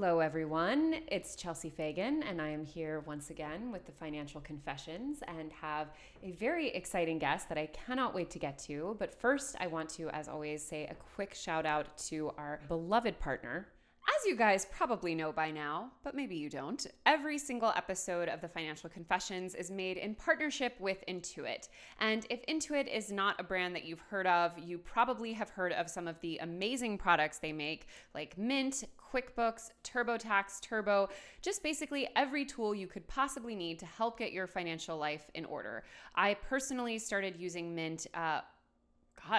Hello, everyone. It's Chelsea Fagan, and I am here once again with the Financial Confessions and have a very exciting guest that I cannot wait to get to. But first, I want to, as always, say a quick shout out to our beloved partner. As you guys probably know by now, but maybe you don't, every single episode of the Financial Confessions is made in partnership with Intuit. And if Intuit is not a brand that you've heard of, you probably have heard of some of the amazing products they make, like Mint, QuickBooks, TurboTax, Turbo, just basically every tool you could possibly need to help get your financial life in order. I personally started using Mint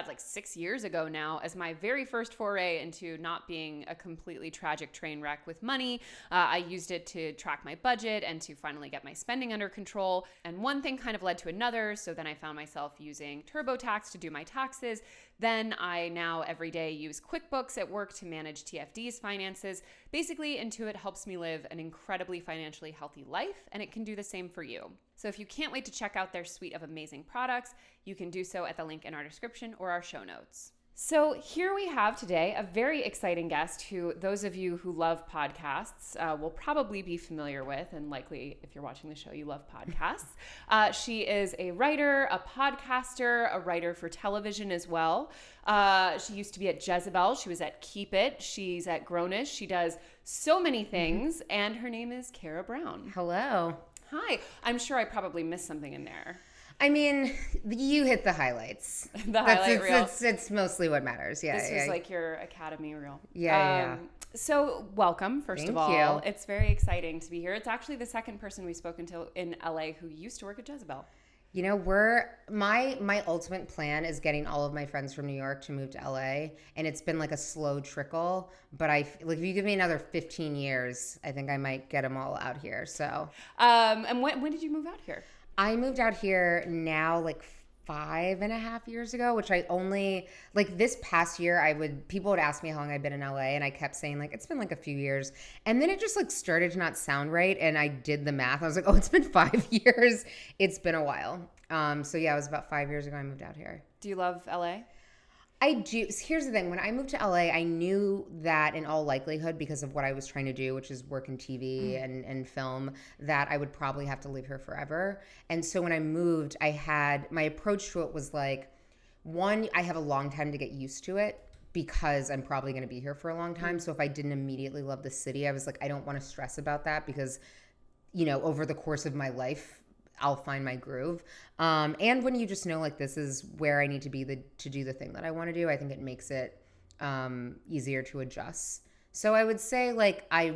like 6 years ago now, as my very first foray into not being a completely tragic train wreck with money. I used it to track my budget and to finally get my spending under control. And one thing kind of led to another. So then I found myself using TurboTax to do my taxes. Then I now every day use QuickBooks at work to manage TFD's finances. Basically, Intuit helps me live an incredibly financially healthy life, and it can do the same for you. So if you can't wait to check out their suite of amazing products, you can do so at the link in our description or our show notes. So here we have today a very exciting guest who those of you who love podcasts will probably be familiar with, and likely if you're watching the show, you love podcasts. She is a writer, a podcaster, a writer for television as well. She used to be at Jezebel. She was at Keep It. She's at Grownish. She does so many things, and her name is Kara Brown. Hello. Hi. I'm sure I probably missed something in there. I mean, you hit the highlights. Highlight reel. It's mostly what matters. Yeah, This was like your Academy reel. Yeah. So welcome, first of all. Thank you. It's very exciting to be here. It's actually the second person we've spoken to in LA who used to work at Jezebel. You know, my ultimate plan is getting all of my friends from New York to move to LA, and it's been like a slow trickle. But if you give me another 15 years, I think I might get them all out here. So, and when did you move out here? I moved out here now like 5.5 years ago, which I only, like this past year, people would ask me how long I've been in LA, and I kept saying like, it's been like a few years. And then it just like started to not sound right. And I did the math. I was like, oh, it's been 5 years. It's been a while. So yeah, it was about 5 years ago I moved out here. Do you love LA? I do. Here's the thing. When I moved to LA, I knew that in all likelihood, because of what I was trying to do, which is work in TV and film, that I would probably have to live here forever. And so when I moved, my approach to it was like, one, I have a long time to get used to it because I'm probably going to be here for a long time. So if I didn't immediately love the city, I was like, I don't want to stress about that because, you know, over the course of my life, I'll find my groove. And when you just know like this is where I need to be to do the thing that I want to do, I think it makes it easier to adjust. So I would say like I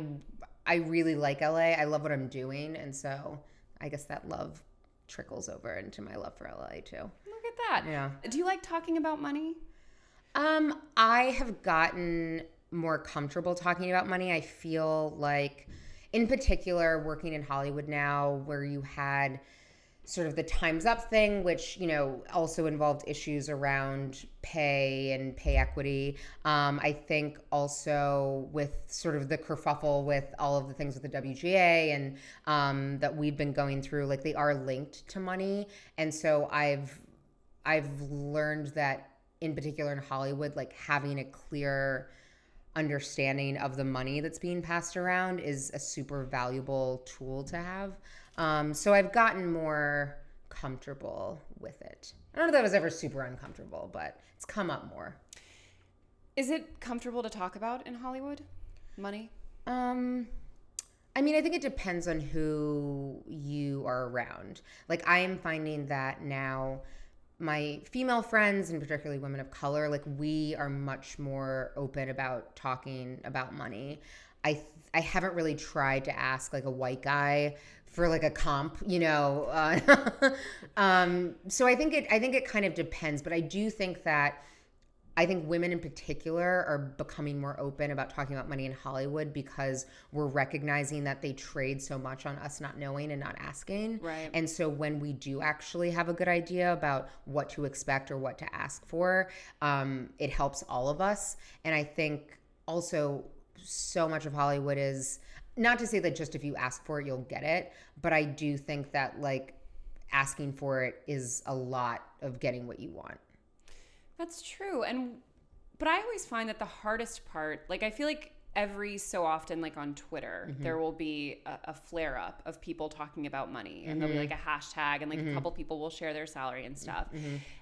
really like LA. I love what I'm doing. And so I guess that love trickles over into my love for LA too. Look at that. Yeah. Do you like talking about money? I have gotten more comfortable talking about money. I feel like, in particular, working in Hollywood now, where you had sort of the Time's Up thing, which, you know, also involved issues around pay and pay equity. I think also with sort of the kerfuffle with all of the things with the WGA and that we've been going through, like they are linked to money. And so I've learned that in particular in Hollywood, like having a clear understanding of the money that's being passed around is a super valuable tool to have. So I've gotten more comfortable with it. I don't know if that was ever super uncomfortable, but it's come up more. Is it comfortable to talk about in Hollywood? Money? I mean, I think it depends on who you are around. Like I am finding that now my female friends, and particularly women of color, like we are much more open about talking about money. I haven't really tried to ask like a white guy for like a comp, you know. So I think it kind of depends, but I do think that I think women in particular are becoming more open about talking about money in Hollywood because we're recognizing that they trade so much on us not knowing and not asking. Right. And so when we do actually have a good idea about what to expect or what to ask for, it helps all of us. And I think also so much of Hollywood is, not to say that just if you ask for it, you'll get it, but I do think that like asking for it is a lot of getting what you want. That's true. But I always find that the hardest part, like I feel like every so often, like on Twitter, there will be a flare up of people talking about money, and there'll be like a hashtag, and like a couple people will share their salary and stuff.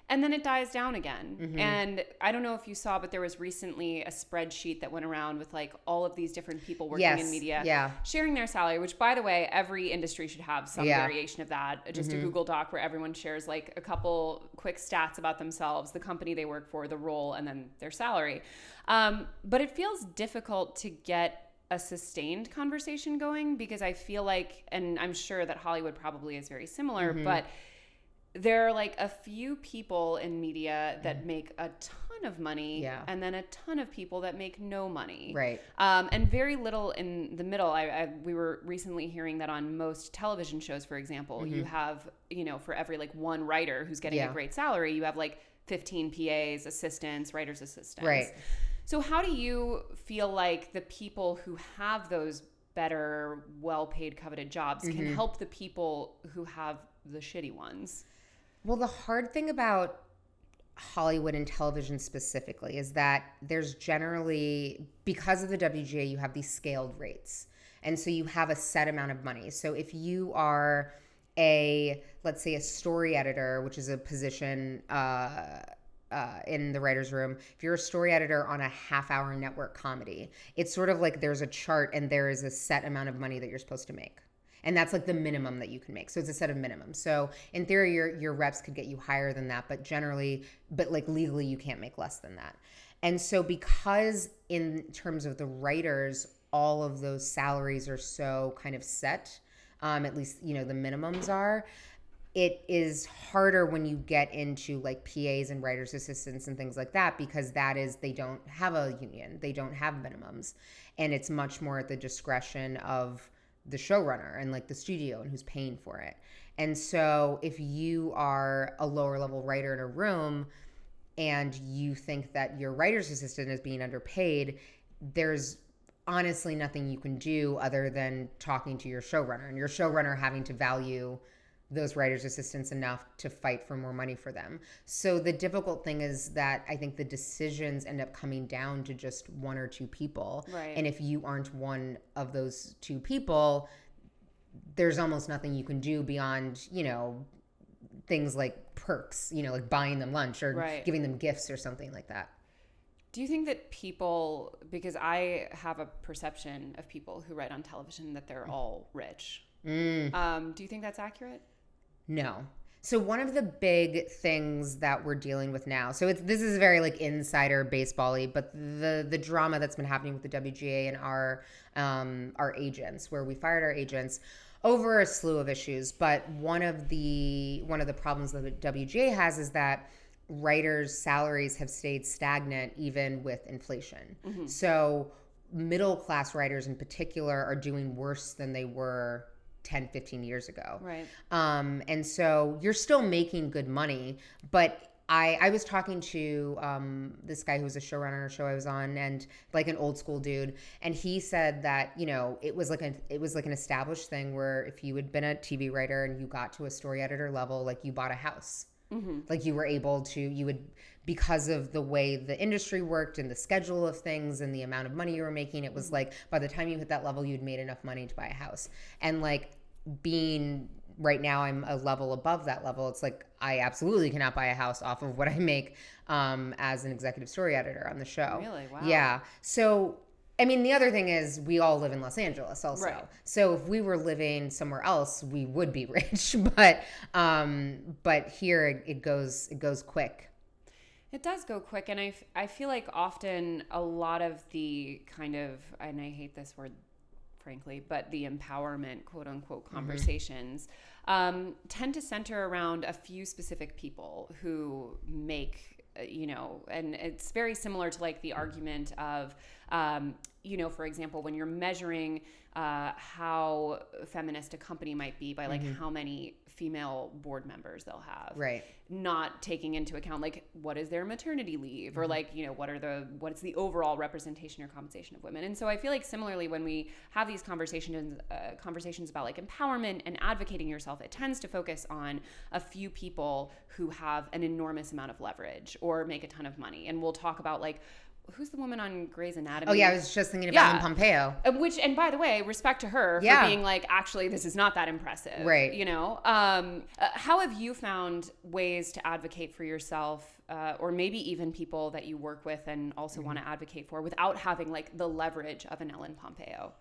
And then it dies down again. And I don't know if you saw, but there was recently a spreadsheet that went around with like all of these different people working in media sharing their salary, which, by the way, every industry should have some variation of that. Just a Google Doc where everyone shares like a couple quick stats about themselves, the company they work for, the role, and then their salary. But it feels difficult to get a sustained conversation going, because I feel like, and I'm sure that Hollywood probably is very similar, but there are like a few people in media that make a ton of money, and then a ton of people that make no money, right? And very little in the middle. We were recently hearing that on most television shows, for example, you have, you know, for every like one writer who's getting a great salary, you have like 15 PAs, assistants, writers' assistants, right? So how do you feel like the people who have those better, well-paid, coveted jobs can help the people who have the shitty ones? Well, the hard thing about Hollywood and television specifically is that there's generally, because of the WGA, you have these scaled rates. And so you have a set amount of money. So if you are let's say a story editor, which is a position in the writer's room, if you're a story editor on a half-hour network comedy, it's sort of like there's a chart and there is a set amount of money that you're supposed to make. And that's like the minimum that you can make. So it's a set of minimums. So in theory, your reps could get you higher than that, but like legally, you can't make less than that. And so because in terms of the writers, all of those salaries are so kind of set, at least, you know, the minimums are, it is harder when you get into like PAs and writers' assistants and things like that, because they don't have a union, they don't have minimums. And it's much more at the discretion of the showrunner and like the studio and who's paying for it. And so if you are a lower level writer in a room and you think that your writer's assistant is being underpaid, there's honestly nothing you can do other than talking to your showrunner, and your showrunner having to value those writers' assistants enough to fight for more money for them. So the difficult thing is that I think the decisions end up coming down to just one or two people. Right. And if you aren't one of those two people, there's almost nothing you can do beyond, you know, things like perks, you know, like buying them lunch or giving them gifts or something like that. Do you think that people, because I have a perception of people who write on television that they're all rich. Do you think that's accurate? No. So one of the big things that we're dealing with now, so this is very like insider baseball-y, but the drama that's been happening with the WGA and our agents, where we fired our agents over a slew of issues. But one of the problems that the WGA has is that writers' salaries have stayed stagnant even with inflation. So middle class writers in particular are doing worse than they were 10, 15 years ago. Right. And so you're still making good money, but I was talking to this guy who was a showrunner on a show I was on, and like an old school dude, and he said that, you know, it was like an established thing where if you had been a TV writer and you got to a story editor level, like you bought a house. Like you were able to, you would, because of the way the industry worked and the schedule of things and the amount of money you were making, it was like by the time you hit that level, you'd made enough money to buy a house. And like being right now, I'm a level above that level. It's like I absolutely cannot buy a house off of what I make as an executive story editor on the show. Really? Wow. Yeah. So I mean, the other thing is we all live in Los Angeles also. Right. So if we were living somewhere else, we would be rich. But here it goes quick. It does go quick. And I feel like often a lot of the kind of, and I hate this word, frankly, but the empowerment, quote unquote, conversations tend to center around a few specific people who make, you know, and it's very similar to like the argument of, you know, for example, when you're measuring how feminist a company might be by like how many female board members they'll have, right? Not taking into account like what is their maternity leave or like, you know, what's the overall representation or compensation of women. And so I feel like similarly when we have these conversations about like empowerment and advocating yourself, it tends to focus on a few people who have an enormous amount of leverage or make a ton of money. And we'll talk about like who's the woman on Grey's Anatomy? Oh, yeah, I was just thinking about Ellen Pompeo. And by the way, respect to her for being like, actually, this is not that impressive. Right. You know? How have you found ways to advocate for yourself, or maybe even people that you work with and also want to advocate for without having like the leverage of an Ellen Pompeo?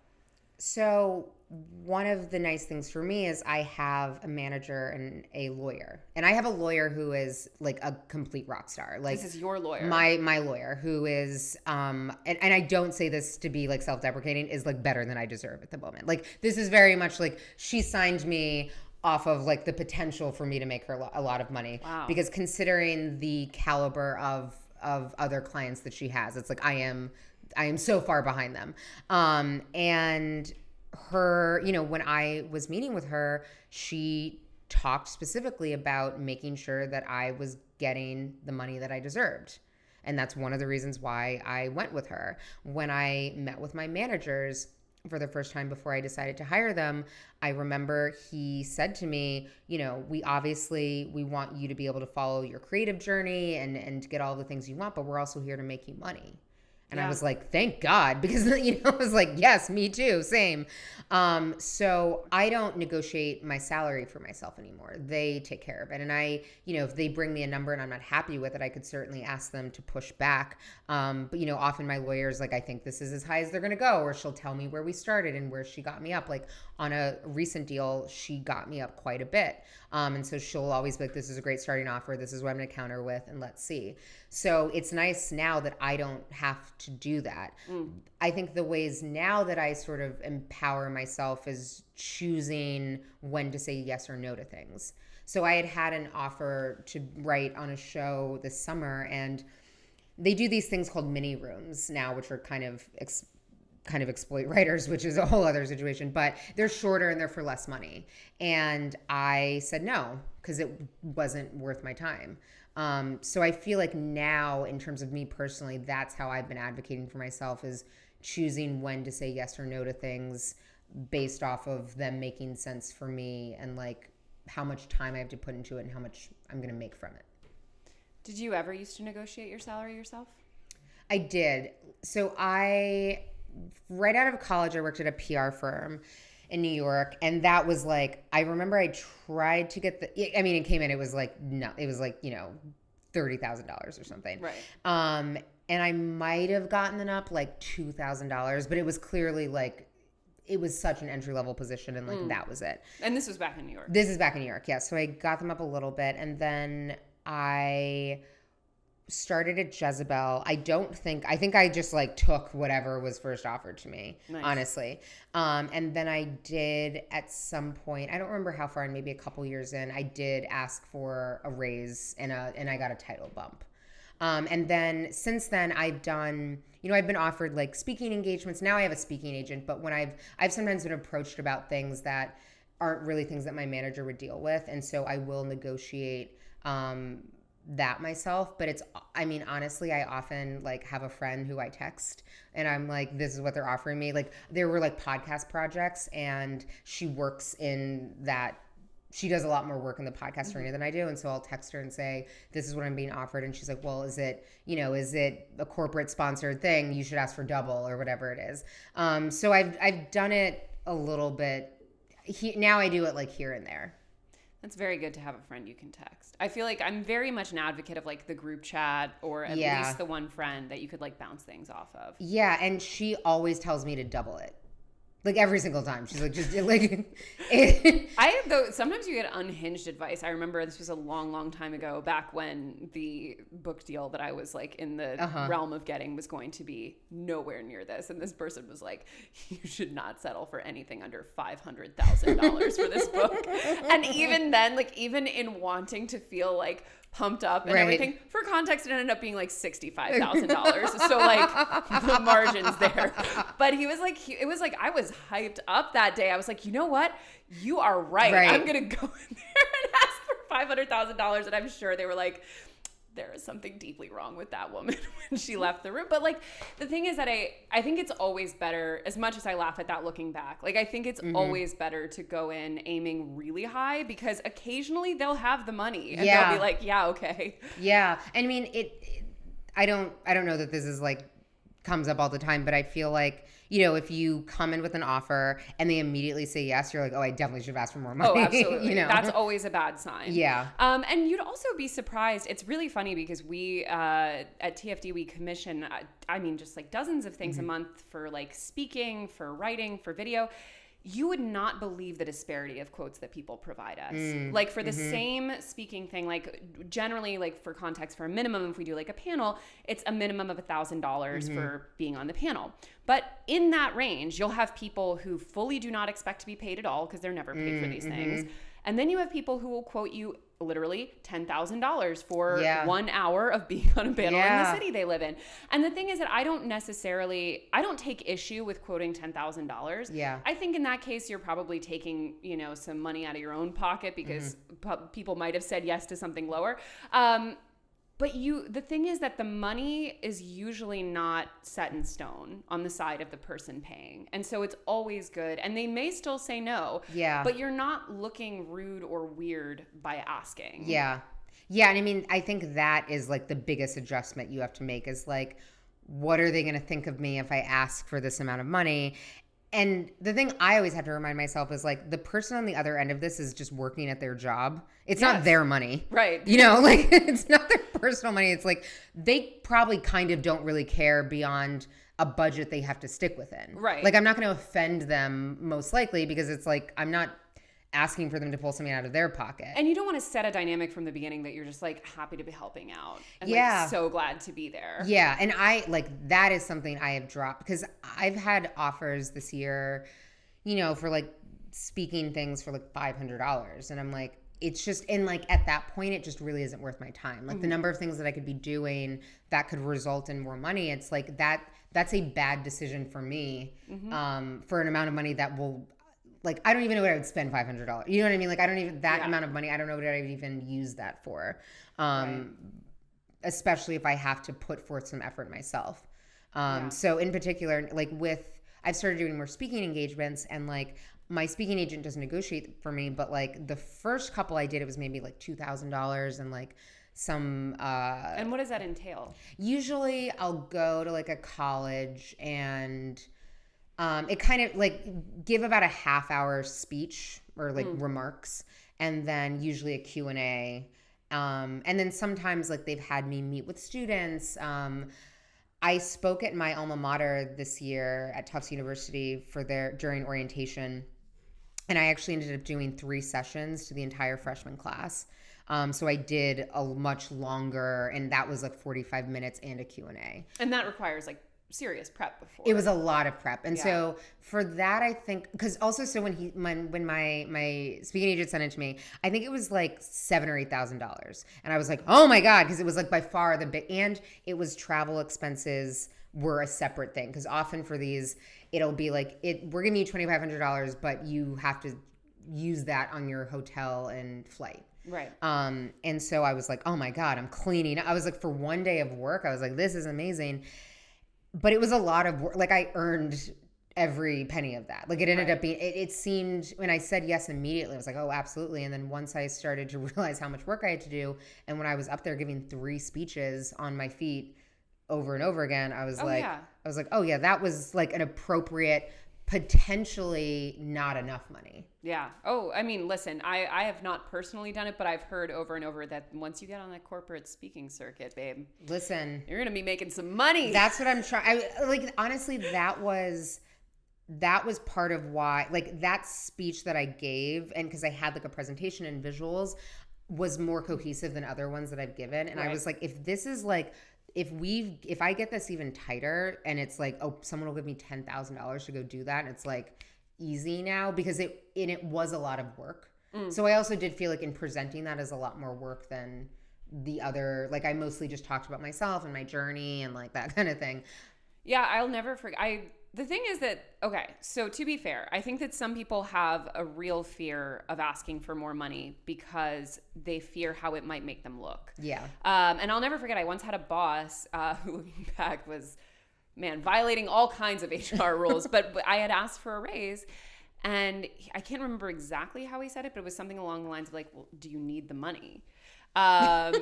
So one of the nice things for me is I have a manager and a lawyer. And I have a lawyer who is like a complete rock star. Like, this is your lawyer. My lawyer, who is and I don't say this to be like self-deprecating, is like better than I deserve at the moment. Like, this is very much like she signed me off of like the potential for me to make her a lot of money. Wow. Because considering the caliber of other clients that she has, it's like I am so far behind them. And her, you know, when I was meeting with her, she talked specifically about making sure that I was getting the money that I deserved. And that's one of the reasons why I went with her. When I met with my managers for the first time before I decided to hire them, I remember he said to me, you know, we want you to be able to follow your creative journey and get all the things you want, but we're also here to make you money. And I was like, thank God, because, you know, I was like, yes, me too, same. So I don't negotiate my salary for myself anymore. They take care of it. And I, you know, if they bring me a number and I'm not happy with it, I could certainly ask them to push back. But, you know, often my lawyer's like, I think this is as high as they're going to go, or she'll tell me where we started and where she got me up. Like on a recent deal, she got me up quite a bit. And so she'll always be like, this is a great starting offer. This is what I'm going to counter with, and let's see. So it's nice now that I don't have to do that. I think the ways now that I sort of empower myself is choosing when to say yes or no to things. So I had an offer to write on a show this summer, and they do these things called mini rooms now, which are kind of exploit writers, which is a whole other situation, but they're shorter and they're for less money. And I said no, because it wasn't worth my time. So I feel like now, in terms of me personally, that's how I've been advocating for myself, is choosing when to say yes or no to things based off of them making sense for me and like how much time I have to put into it and how much I'm going to make from it. Did you ever used to negotiate your salary yourself? I did. So right out of college, I worked at a PR firm in New York, and that was like, I remember I tried to get it came in, it was like, no, it was like, you know, $30,000 or something. Right. And I might have gotten them up like $2,000, but it was clearly like, it was such an entry-level position, and like that was it. And this was back in New York. This is back in New York, yeah. So I got them up a little bit, and then I started at Jezebel. I think I just like took whatever was first offered to me, honestly. And then I did at some point, I don't remember how far, and maybe a couple years in, I did ask for a raise and I got a title bump. And then since then I've done, you know, I've been offered like speaking engagements. Now I have a speaking agent, but when I've sometimes been approached about things that aren't really things that my manager would deal with. And so I will negotiate, that myself. But honestly, I often like have a friend who I text and I'm like, this is what they're offering me. Like there were like podcast projects, and she works in that. She does a lot more work in the podcast arena than I do. And so I'll text her and say, this is what I'm being offered. And she's like, well, is it a corporate sponsored thing? You should ask for double or whatever it is. So I've done it a little bit. Now I do it like here and there. That's very good to have a friend you can text. I feel like I'm very much an advocate of like the group chat, or at least the one friend that you could like bounce things off of. Yeah. And she always tells me to double it. Like every single time. She's like, just like. Sometimes you get unhinged advice. I remember this was a long, long time ago, back when the book deal that I was like in the realm of getting was going to be nowhere near this. And this person was like, you should not settle for anything under $500,000 for this book. And even then, like even in wanting to feel like pumped up and everything, for context, it ended up being like $65,000. So like the margins there. But he was like, it was like I was hyped up that day. I was like, you know what? You are right. I'm gonna go in there and ask for $500,000. And I'm sure they were like, there is something deeply wrong with that woman when she left the room. But like the thing is that I think it's always better, as much as I laugh at that looking back, like I think it's always better to go in aiming really high, because occasionally they'll have the money and they'll be like, yeah, okay. Yeah. I mean, I don't know that this is like comes up all the time, but I feel like, you know, if you come in with an offer and they immediately say yes, you're like, oh, I definitely should have asked for more money. Oh, absolutely. You know? That's always a bad sign. Yeah. And you'd also be surprised. It's really funny because we, at TFD, we commission, I mean, just like dozens of things a month for like speaking, for writing, for video. You would not believe the disparity of quotes that people provide us. Like for the same speaking thing, like generally, like for context, for a minimum, if we do like a panel, it's a minimum of $1,000 for being on the panel. But in that range, you'll have people who fully do not expect to be paid at all because they're never paid for these things. And then you have people who will quote you literally $10,000 for 1 hour of being on a panel in the city they live in. And the thing is that I don't take issue with quoting $10,000. Yeah. I think in that case, you're probably taking, you know, some money out of your own pocket because people might have said yes to something lower. But the thing is that the money is usually not set in stone on the side of the person paying. And so it's always good. And they may still say no. Yeah. But you're not looking rude or weird by asking. Yeah. Yeah. And I mean, I think that is like the biggest adjustment you have to make is like, what are they going to think of me if I ask for this amount of money? And the thing I always have to remind myself is like the person on the other end of this is just working at their job. It's not their money. Right. You know, like it's not their personal money. It's like they probably kind of don't really care beyond a budget they have to stick within. Right. Like I'm not going to offend them most likely because it's like I'm not asking for them to pull something out of their pocket. And you don't want to set a dynamic from the beginning that you're just like happy to be helping out and Yeah. like so glad to be there. Yeah. And I like that is something I have dropped because I've had offers this year, you know, for like speaking things for like $500. And I'm like, it's just, and like at that point, it just really isn't worth my time. Like the number of things that I could be doing that could result in more money. It's like that's a bad decision for me for an amount of money that will, like, I don't even know what I would spend $500. You know what I mean? Like, I don't even, that amount of money, I don't know what I would even use that for. Especially if I have to put forth some effort myself. So in particular, like I've started doing more speaking engagements and like my speaking agent doesn't negotiate for me, but like the first couple I did, it was maybe like $2,000 and like some and what does that entail? Usually I'll go to like a college and it kind of like give about a half hour speech or like remarks and then usually a Q&A. And then sometimes like they've had me meet with students. I spoke at my alma mater this year at Tufts University during orientation. And I actually ended up doing 3 sessions to the entire freshman class. So I did a much longer, and that was like 45 minutes and a Q&A. And that requires like serious prep before. It was a lot of prep. And so for that, I think, because also, so when my speaking agent sent it to me, I think it was like $7,000 or $8,000. And I was like, oh my God, because it was like by far the big, and it was travel expenses were a separate thing. Because often for these, it'll be like, we're giving you $2,500, but you have to use that on your hotel and flight. Right. And so I was like, oh my God, I'm cleaning. I was like, for one day of work, I was like, this is amazing. But it was a lot of work. Like I earned every penny of that. Like it ended up being, it seemed, when I said yes immediately, I was like, oh, absolutely. And then once I started to realize how much work I had to do, and when I was up there giving 3 speeches on my feet over and over again, I was oh yeah, that was like an appropriate, potentially not enough money. Yeah. Oh, I mean, listen, I have not personally done it, but I've heard over and over that once you get on that corporate speaking circuit, babe, listen, you're going to be making some money. That's what I'm trying. Like, honestly, that was part of why, like that speech that I gave, and because I had like a presentation and visuals, was more cohesive than other ones that I've given. And I was like, if this is like, if I get this even tighter and it's like, oh, someone will give me $10,000 to go do that. And it's like easy now because it was a lot of work. So I also did feel like in presenting that as a lot more work than the other, like I mostly just talked about myself and my journey and like that kind of thing. Yeah. I'll never forget. The thing is that, okay, so to be fair, I think that some people have a real fear of asking for more money because they fear how it might make them look. Yeah. And I'll never forget, I once had a boss who, looking back, was, violating all kinds of HR rules. But I had asked for a raise, and I can't remember exactly how he said it, but it was something along the lines of like, well, do you need the money? I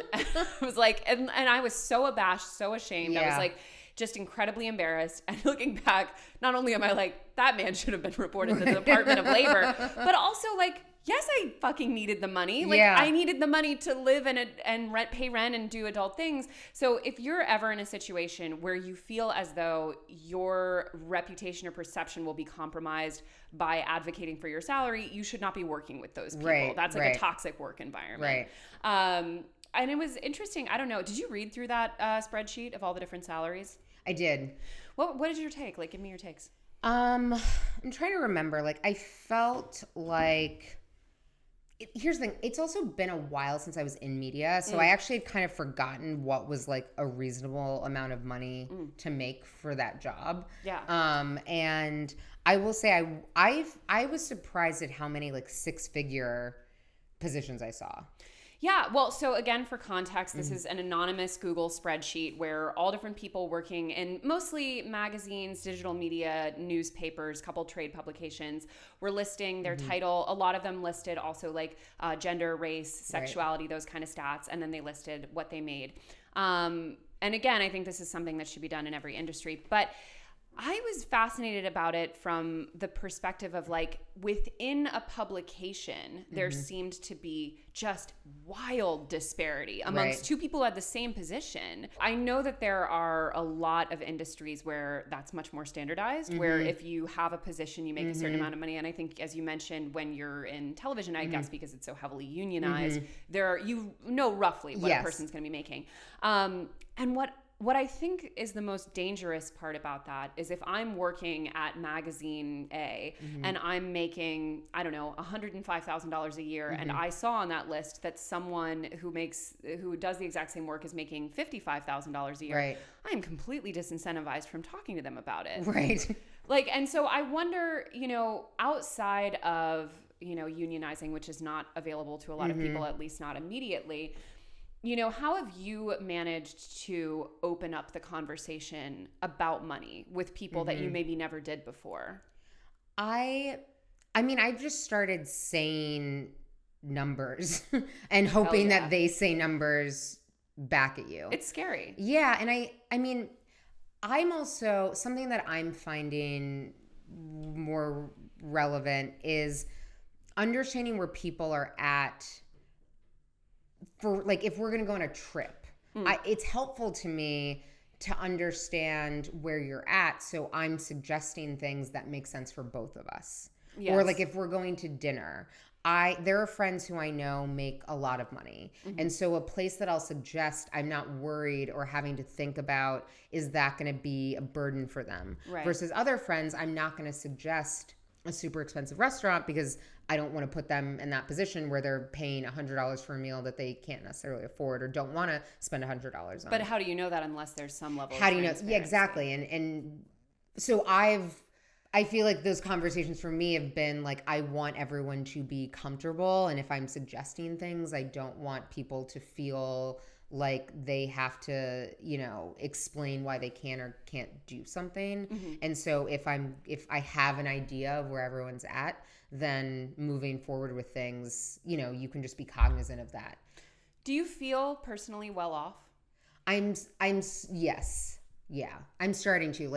was like, and I was so abashed, so ashamed. I was like, just incredibly embarrassed. And looking back, not only am I like, that man should have been reported to the Department of Labor, but also like, yes, I fucking needed the money. Like I needed the money to live and pay rent and do adult things. So if you're ever in a situation where you feel as though your reputation or perception will be compromised by advocating for your salary, you should not be working with those people. That's like a toxic work environment. And it was interesting. I don't know. Did you read through that spreadsheet of all the different salaries? I did. What is your take? Like, give me your takes. I'm trying to remember. Like, I felt like... Here's the thing. It's also been a while since I was in media, so I actually had kind of forgotten what was like a reasonable amount of money to make for that job. Yeah. And I will say I was surprised at how many like 6-figure positions I saw. Yeah, well, so again, for context, this is an anonymous Google spreadsheet where all different people working in mostly magazines, digital media, newspapers, couple trade publications were listing their title. A lot of them listed also like gender, race, sexuality, those kind of stats, and then they listed what they made. And again, I think this is something that should be done in every industry, but I was fascinated about it from the perspective of like within a publication, there seemed to be just wild disparity amongst two people at the same position. I know that there are a lot of industries where that's much more standardized, where if you have a position, you make a certain amount of money. And I think, as you mentioned, when you're in television, I guess because it's so heavily unionized, you know roughly what a person's going to be making. And what I think is the most dangerous part about that is if I'm working at magazine A and I'm making, I don't know, $105,000 a year, and I saw on that list that someone who does the exact same work is making $55,000 a year, I am completely disincentivized from talking to them about it. Right. Like, and so I wonder, outside of, unionizing, which is not available to a lot of people, at least not immediately, how have you managed to open up the conversation about money with people that you maybe never did before? I mean, I've just started saying numbers and hoping that they say numbers back at you. It's scary. Yeah. And I mean, I'm also, something that I'm finding more relevant is understanding where people are at. For like, if we're going to go on a trip, it's helpful to me to understand where you're at. So I'm suggesting things that make sense for both of us. Yes. Or like if we're going to dinner, there are friends who I know make a lot of money. And so a place that I'll suggest, I'm not worried or having to think about, is that going to be a burden for them? Right. Versus other friends, I'm not going to suggest a super expensive restaurant because I don't want to put them in that position where they're paying $100 for a meal that they can't necessarily afford or don't want to spend $100 on. But how do you know that unless there's some level how of do you know? Yeah, exactly. And so I feel like those conversations for me have been like, I want everyone to be comfortable. And if I'm suggesting things, I don't want people to feel like they have to, explain why they can or can't do something. And so if I have an idea of where everyone's at, then moving forward with things, you can just be cognizant of that. Do you feel personally well off? Yes. Yeah. I'm starting to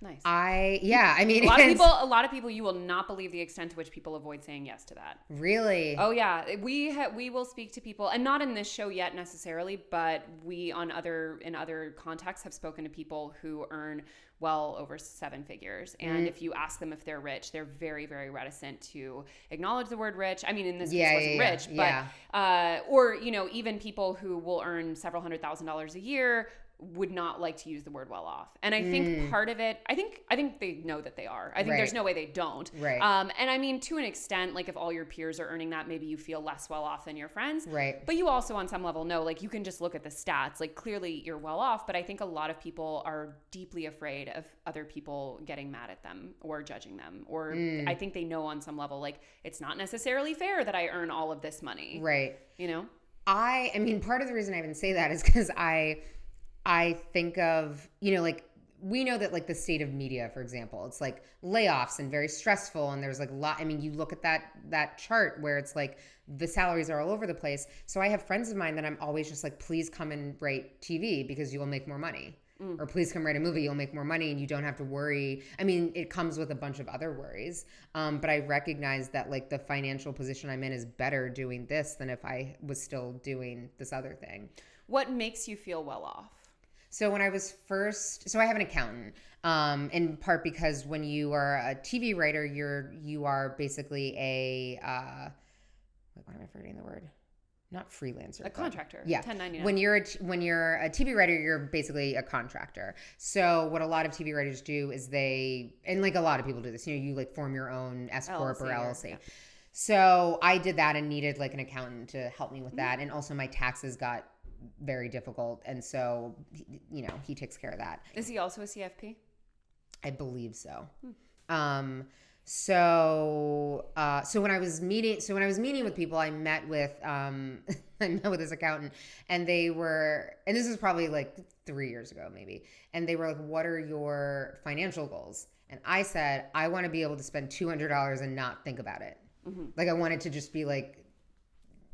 nice. I mean, a lot of people, you will not believe the extent to which people avoid saying yes to that. Really? Oh yeah. We will speak to people, and not in this show yet necessarily, but we in other contexts have spoken to people who earn well over 7 figures. And if you ask them if they're rich, they're very, very reticent to acknowledge the word rich. I mean, in this case, wasn't rich, but, or, even people who will earn several $100,000s a year would not like to use the word well off. And I think part of it, I think they know that they are. I think there's no way they don't. Right. And I mean, to an extent, like if all your peers are earning that, maybe you feel less well off than your friends. Right. But you also on some level know, like you can just look at the stats, like clearly you're well off. But I think a lot of people are deeply afraid of other people getting mad at them or judging them. Or I think they know on some level, like it's not necessarily fair that I earn all of this money. Right. I mean, part of the reason I even say that is because I think of, like we know that like the state of media, for example, it's like layoffs and very stressful. And there's like a lot, I mean, you look at that chart where it's like the salaries are all over the place. So I have friends of mine that I'm always just like, please come and write TV because you will make more money. or please come write a movie, you'll make more money and you don't have to worry. I mean, it comes with a bunch of other worries. But I recognize that like the financial position I'm in is better doing this than if I was still doing this other thing. What makes you feel well off? So when I was so I have an accountant, in part because when you are a TV writer, you are basically why am I forgetting the word? Not freelancer. A contractor. Yeah. 1099. When you're a TV writer, you're basically a contractor. So what a lot of TV writers do is and like a lot of people do this, you like form your own S Corp or LLC. Yeah. So I did that and needed like an accountant to help me with that. And also my taxes got very difficult. And so, he takes care of that. Is he also a CFP? I believe so. So when I was meeting with people, I met with this accountant, and and this was probably like 3 years ago maybe, and they were like, what are your financial goals? And I said, I want to be able to spend $200 and not think about it. Mm-hmm. Like I wanted to just be like,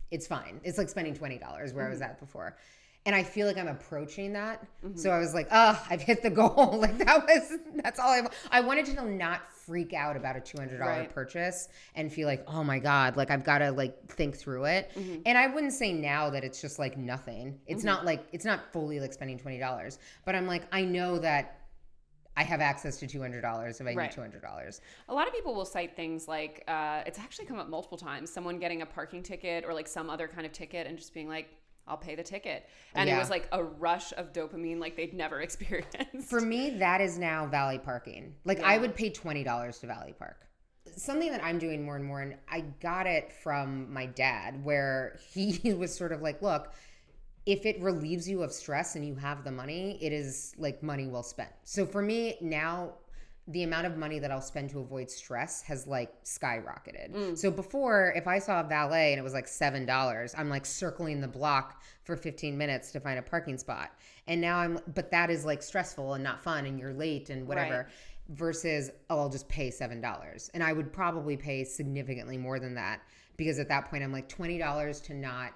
it's fine. It's like spending $20 where I was at before. And I feel like I'm approaching that. Mm-hmm. So I was like, I've hit the goal. Like that's all I wanted to not freak out about a $200 purchase and feel like, oh my God, like I've got to like think through it. Mm-hmm. And I wouldn't say now that it's just like nothing. It's not like, it's not fully like spending $20, but I'm like, I know that I have access to $200 if I need $200. A lot of people will cite things like, it's actually come up multiple times, someone getting a parking ticket or like some other kind of ticket and just being like, I'll pay the ticket. And it was like a rush of dopamine like they'd never experienced. For me, that is now valet parking. Like I would pay $20 to valet park. Something that I'm doing more and more, and I got it from my dad, where he was sort of like, look, if it relieves you of stress and you have the money, it is like money well spent. So for me now, the amount of money that I'll spend to avoid stress has like skyrocketed. So before, if I saw a valet and it was like $7, I'm like circling the block for 15 minutes to find a parking spot. And now but that is like stressful and not fun and you're late and whatever. Versus, I'll just pay $7. And I would probably pay significantly more than that, because at that point I'm like, $20 to not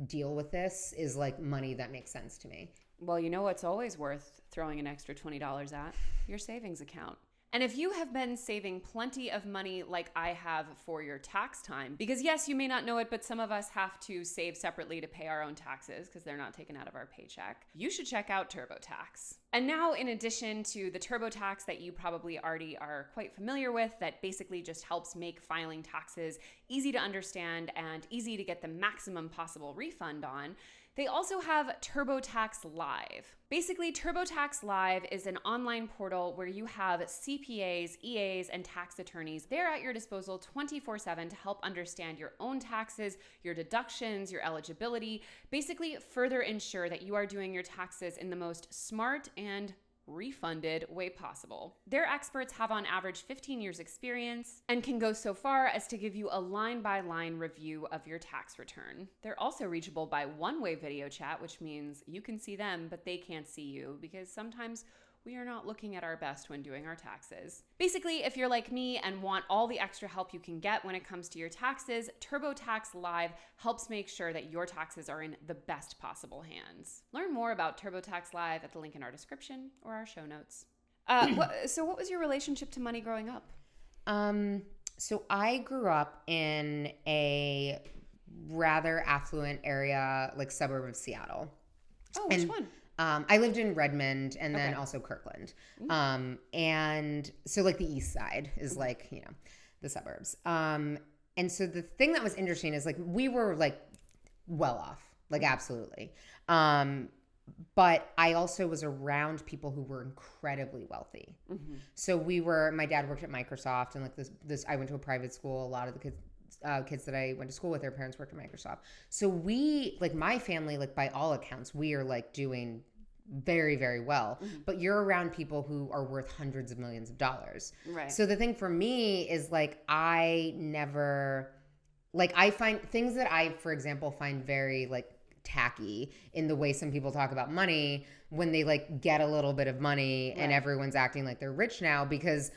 deal with this is like money that makes sense to me. Well, you know what's always worth throwing an extra $20 at? Your savings account. And if you have been saving plenty of money like I have for your tax time, because yes, you may not know it, but some of us have to save separately to pay our own taxes because they're not taken out of our paycheck, you should check out TurboTax. And now, in addition to the TurboTax that you probably already are quite familiar with, that basically just helps make filing taxes easy to understand and easy to get the maximum possible refund on, they also have TurboTax Live. Basically, TurboTax Live is an online portal where you have CPAs, EAs, and tax attorneys. They're at your disposal 24/7 to help understand your own taxes, your deductions, your eligibility, basically further ensure that you are doing your taxes in the most smart and refunded way possible. Their experts have on average 15 years experience and can go so far as to give you a line-by-line review of your tax return. They're also reachable by one-way video chat, which means you can see them, but they can't see you, because sometimes we are not looking at our best when doing our taxes. Basically, if you're like me and want all the extra help you can get when it comes to your taxes, TurboTax Live helps make sure that your taxes are in the best possible hands. Learn more about TurboTax Live at the link in our description or our show notes. So what was your relationship to money growing up? So I grew up in a rather affluent area, like suburb of Seattle. Oh, which one? I lived in Redmond and then also Kirkland. And so like the east side is like, the suburbs. And so the thing that was interesting is like we were like well off, like absolutely. But I also was around people who were incredibly wealthy. Mm-hmm. So my dad worked at Microsoft, and like this I went to a private school. A lot of the kids that I went to school with, their parents worked at Microsoft. So we, like my family, like by all accounts, we are like doing very, very well. Mm-hmm. But you're around people who are worth hundreds of millions of dollars. Right. So the thing for me is like I find things that I, for example, find very like tacky in the way some people talk about money when they like get a little bit of money and everyone's acting like they're rich now, because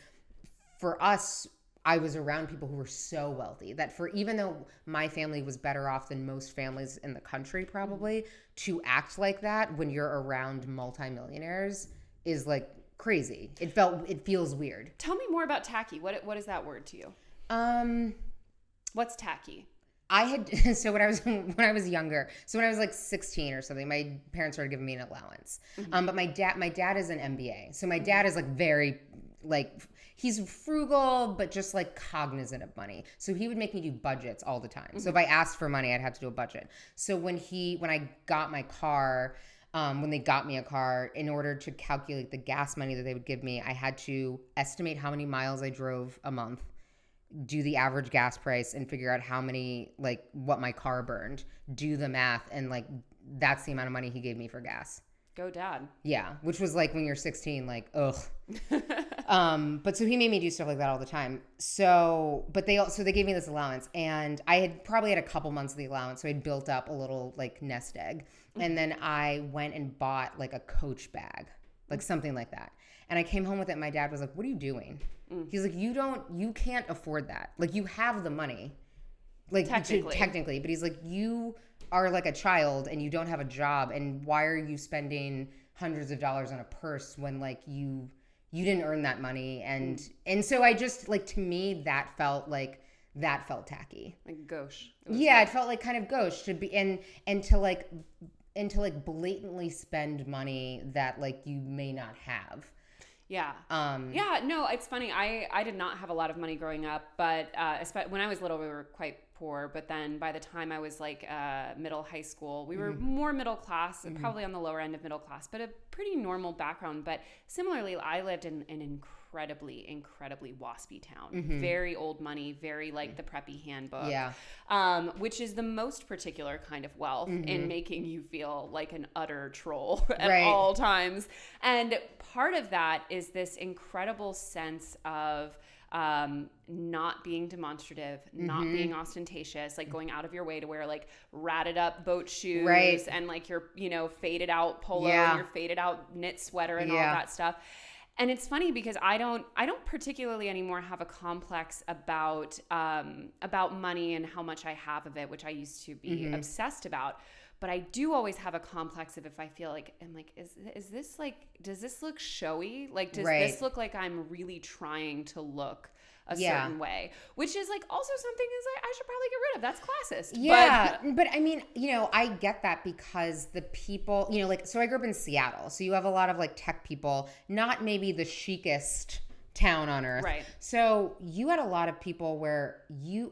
for us, I was around people who were so wealthy that even though my family was better off than most families in the country probably, to act like that when you're around multimillionaires is like crazy. It feels weird. Tell me more about tacky. What is that word to you? What's tacky? So when I was younger, so when I was like 16 or something, my parents started giving me an allowance. But my dad is an MBA. So my dad is like very like, he's frugal, but just like cognizant of money. So he would make me do budgets all the time. So if I asked for money, I'd have to do a budget. So when I got my car, when they got me a car, in order to calculate the gas money that they would give me, I had to estimate how many miles I drove a month, do the average gas price, and figure out what my car burned, do the math, and like that's the amount of money he gave me for gas. Go dad. Yeah, which was like when you're 16, like, ugh. But so he made me do stuff like that all the time. So they gave me this allowance, and I had probably had a couple months of the allowance, so I'd built up a little like nest egg. And then I went and bought like a Coach bag, like something like that. And I came home with it, and my dad was like, "What are you doing?" He's like, you can't afford that. Like, you have the money, like technically, but he's like, you are like a child and you don't have a job, and why are you spending hundreds of dollars on a purse when like you didn't earn that money? And so I just like, to me that felt tacky, like gauche. It felt like kind of gauche to be and to like blatantly spend money that like you may not have. Yeah. No, it's funny. I did not have a lot of money growing up, but when I was little, we were quite poor. But then by the time I was like middle high school, we were more middle class, probably on the lower end of middle class, but a pretty normal background. But similarly, I lived in an incredibly waspy town. Very old money, very like the preppy handbook. Yeah. Which is the most particular kind of wealth in making you feel like an utter troll at all times. And part of that is this incredible sense of not being demonstrative, not being ostentatious, like going out of your way to wear like ratted up boat shoes and like your, faded out polo and your faded out knit sweater and all that stuff. And it's funny because I don't particularly anymore have a complex about money and how much I have of it, which I used to be obsessed about. But I do always have a complex of if I feel like, I'm like, is this like, does this look showy? Like, does this look like I'm really trying to look a certain way? Which is like also something is like, I should probably get rid of. That's classist. Yeah. But I mean, I get that because the people, so I grew up in Seattle. So you have a lot of like tech people, not maybe the chicest town on earth. Right. So you had a lot of people where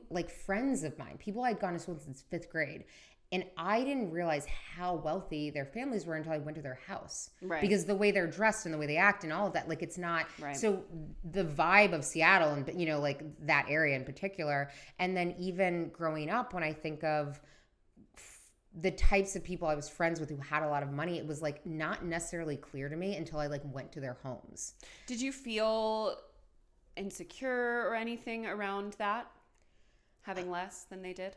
like friends of mine, people I'd gone to school since 5th grade. And I didn't realize how wealthy their families were until I went to their house. Right. Because the way they're dressed and the way they act and all of that, like it's not. Right. So the vibe of Seattle and, like that area in particular. And then even growing up, when I think of the types of people I was friends with who had a lot of money, it was like not necessarily clear to me until I like went to their homes. Did you feel insecure or anything around that? Having less than they did?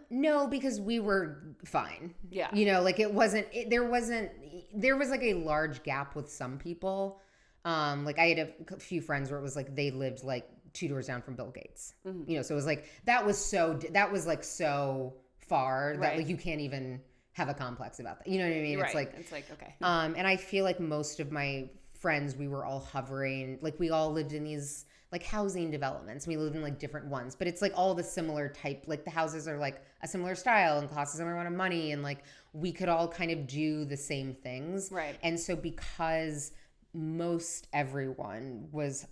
No, because we were fine. Yeah. Like there was like a large gap with some people. Like I had a few friends where it was like they lived like 2 doors down from Bill Gates. So it was like that was like so far that like you can't even have a complex about that. You know what I mean? Right. It's like okay. And I feel like most of my friends, we were all hovering, like we all lived in these like housing developments. We lived in like different ones, but it's like all the similar type, like the houses are like a similar style and cost a similar amount of money. And like we could all kind of do the same things. Right. And so because most everyone was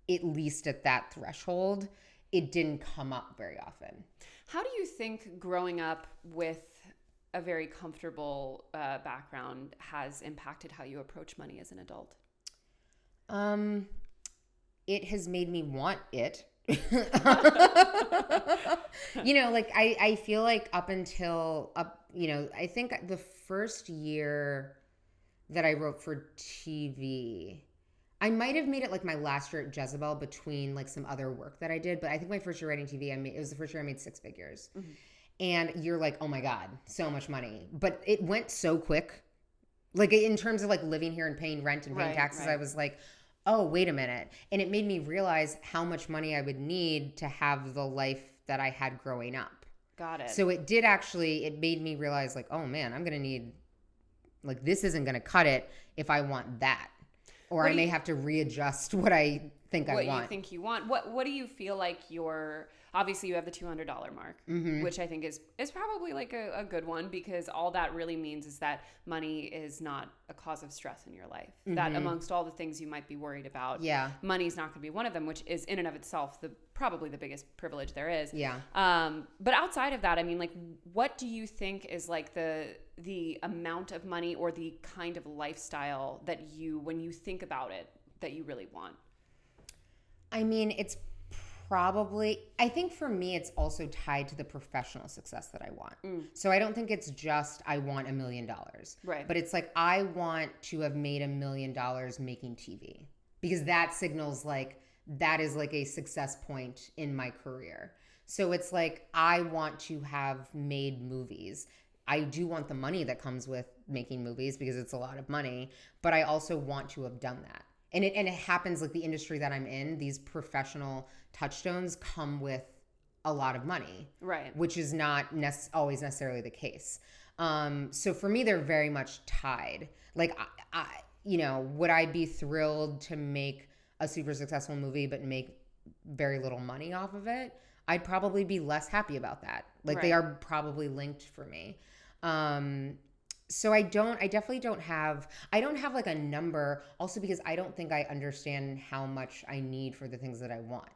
at least at that threshold, it didn't come up very often. How do you think growing up with a very comfortable background has impacted how you approach money as an adult? It has made me want it. Like I feel like I think the first year that I wrote for TV, I might have made it like my last year at Jezebel between like some other work that I did. But I think my first year writing TV, it was the first year I made 6 figures. And you're like, oh my God, so much money. But it went so quick. Like in terms of like living here and paying rent and paying taxes, I was like, oh, wait a minute. And it made me realize how much money I would need to have the life that I had growing up. Got it. So it made me realize like, oh man, I'm going to need, like, this isn't going to cut it if I want that. Or I may have to readjust what I think I want. What you think you want. What do you feel like obviously you have the $200 mark, which I think is probably like a good one, because all that really means is that money is not a cause of stress in your life. That amongst all the things you might be worried about, money's not going to be one of them, which is in and of itself probably the biggest privilege there is. Yeah. But outside of that, I mean, like, what do you think is like the amount of money or the kind of lifestyle that when you think about it, that you really want? I mean, I think for me, it's also tied to the professional success that I want. So I don't think it's just, I want $1 million. Right. But it's like, I want to have made $1 million making TV, because that signals like, that is like a success point in my career. So it's like, I want to have made movies. I do want the money that comes with making movies, because it's a lot of money, but I also want to have done that. And it happens, like, the industry that I'm in, these professional touchstones come with a lot of money. Right. Which is not always necessarily the case. So for me, they're very much tied. Like, would I be thrilled to make a super successful movie but make very little money off of it? I'd probably be less happy about that. Like, They are probably linked for me. So I definitely don't have like a number, also because I don't think I understand how much I need for the things that I want.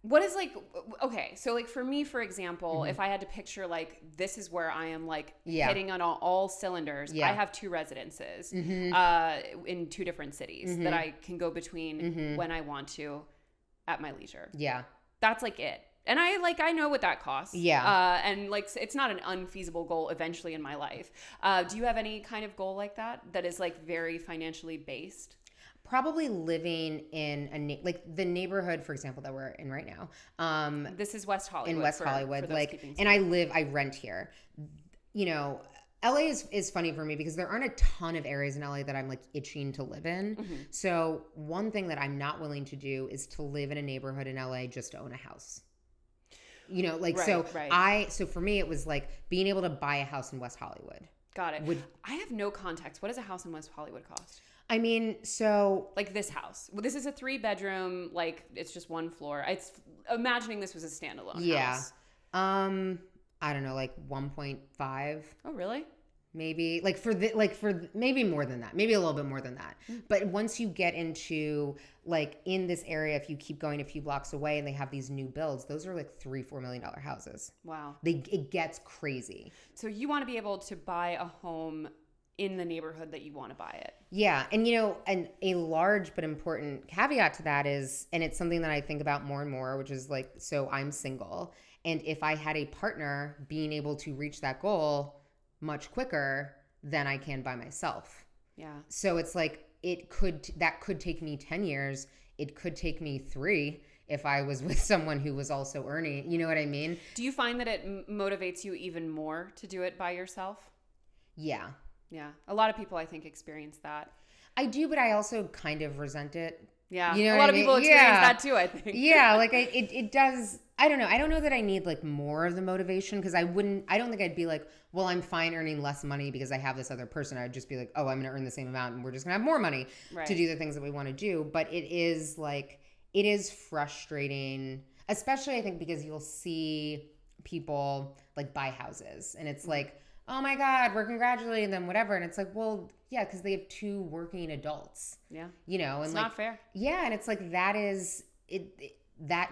What is like, okay, so like for me, for example, if I had to picture like, this is where I am like hitting on all cylinders. I have 2 residences in 2 different cities that I can go between when I want to at my leisure. Yeah. That's like it. And I know what that costs. Yeah. And like, it's not an unfeasible goal eventually in my life. Do you have any kind of goal like that is like very financially based? Probably living in like the neighborhood, for example, that we're in right now. This is West Hollywood. In West Hollywood. Like, and I rent here. You know, LA is funny for me because there aren't a ton of areas in LA that I'm like itching to live in. So one thing that I'm not willing to do is to live in a neighborhood in LA just to own a house. You know, like, so for me, it was like being able to buy a house in West Hollywood. Got it. I have no context. What does a house in West Hollywood cost? I mean, so like this house. Well, this is a 3-bedroom, like it's just 1 floor. It's imagining this was a standalone house. I don't know, like 1.5. Oh, really? Maybe maybe more than that, maybe a little bit more than that. But once you get into like in this area, if you keep going a few blocks away and they have these new builds, those are like $3-4 million houses. Wow. It gets crazy. So you want to be able to buy a home in the neighborhood that you want to buy it. Yeah. And and a large but important caveat to that is, and it's something that I think about more and more, which is like, so I'm single, and if I had a partner, being able to reach that goal much quicker than I can by myself. Yeah. So it's like that could take me 10 years. It could take me 3 if I was with someone who was also earning, you know what I mean? Do you find that it motivates you even more to do it by yourself? Yeah. Yeah. A lot of people, I think, experience that. I do, but I also kind of resent it. Yeah. You know, a lot of people experience that too, I think. Yeah. Like it does. I don't know. I don't know that I need like more of the motivation, because I don't think I'd be like, well, I'm fine earning less money because I have this other person. I would just be like, oh, I'm going to earn the same amount and we're just going to have more money to do the things that we want to do. But it is frustrating, especially I think because you'll see people like buy houses and it's like, oh my God, we're congratulating them, whatever. And it's like, well, yeah, because they have 2 working adults. Yeah. You know, and it's like, not fair. Yeah. And it's like, that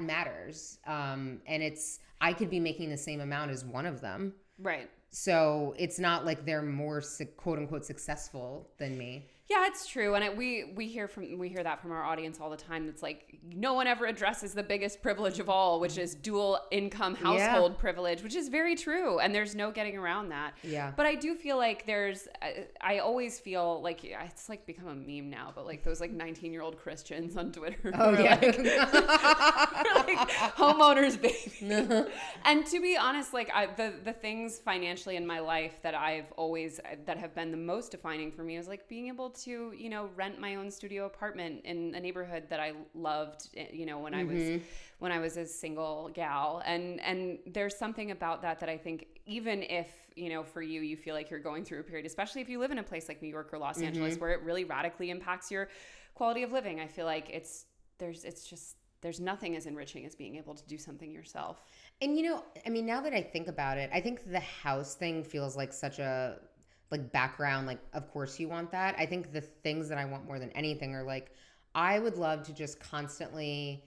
matters. And I could be making the same amount as one of them. Right. So it's not like they're more quote unquote successful than me. Yeah, it's true. And we hear that from our audience all the time. It's like no one ever addresses the biggest privilege of all, which is dual income household privilege, which is very true. And there's no getting around that. Yeah. But I do feel like I always feel like it's like become a meme now, but like those like 19-year-old Christians on Twitter. Oh, yeah. Like, homeowner's baby. And to be honest, like the things financially in my life that that have been the most defining for me is like being able to, rent my own studio apartment in a neighborhood that I loved, when I was a single gal. And there's something about that I think, even if, for you feel like you're going through a period, especially if you live in a place like New York or Los Angeles, where it really radically impacts your quality of living, I feel like there's nothing as enriching as being able to do something yourself. And now that I think about it, I think the house thing feels like such a background, like of course you want that. I think the things that I want more than anything are like, I would love to just constantly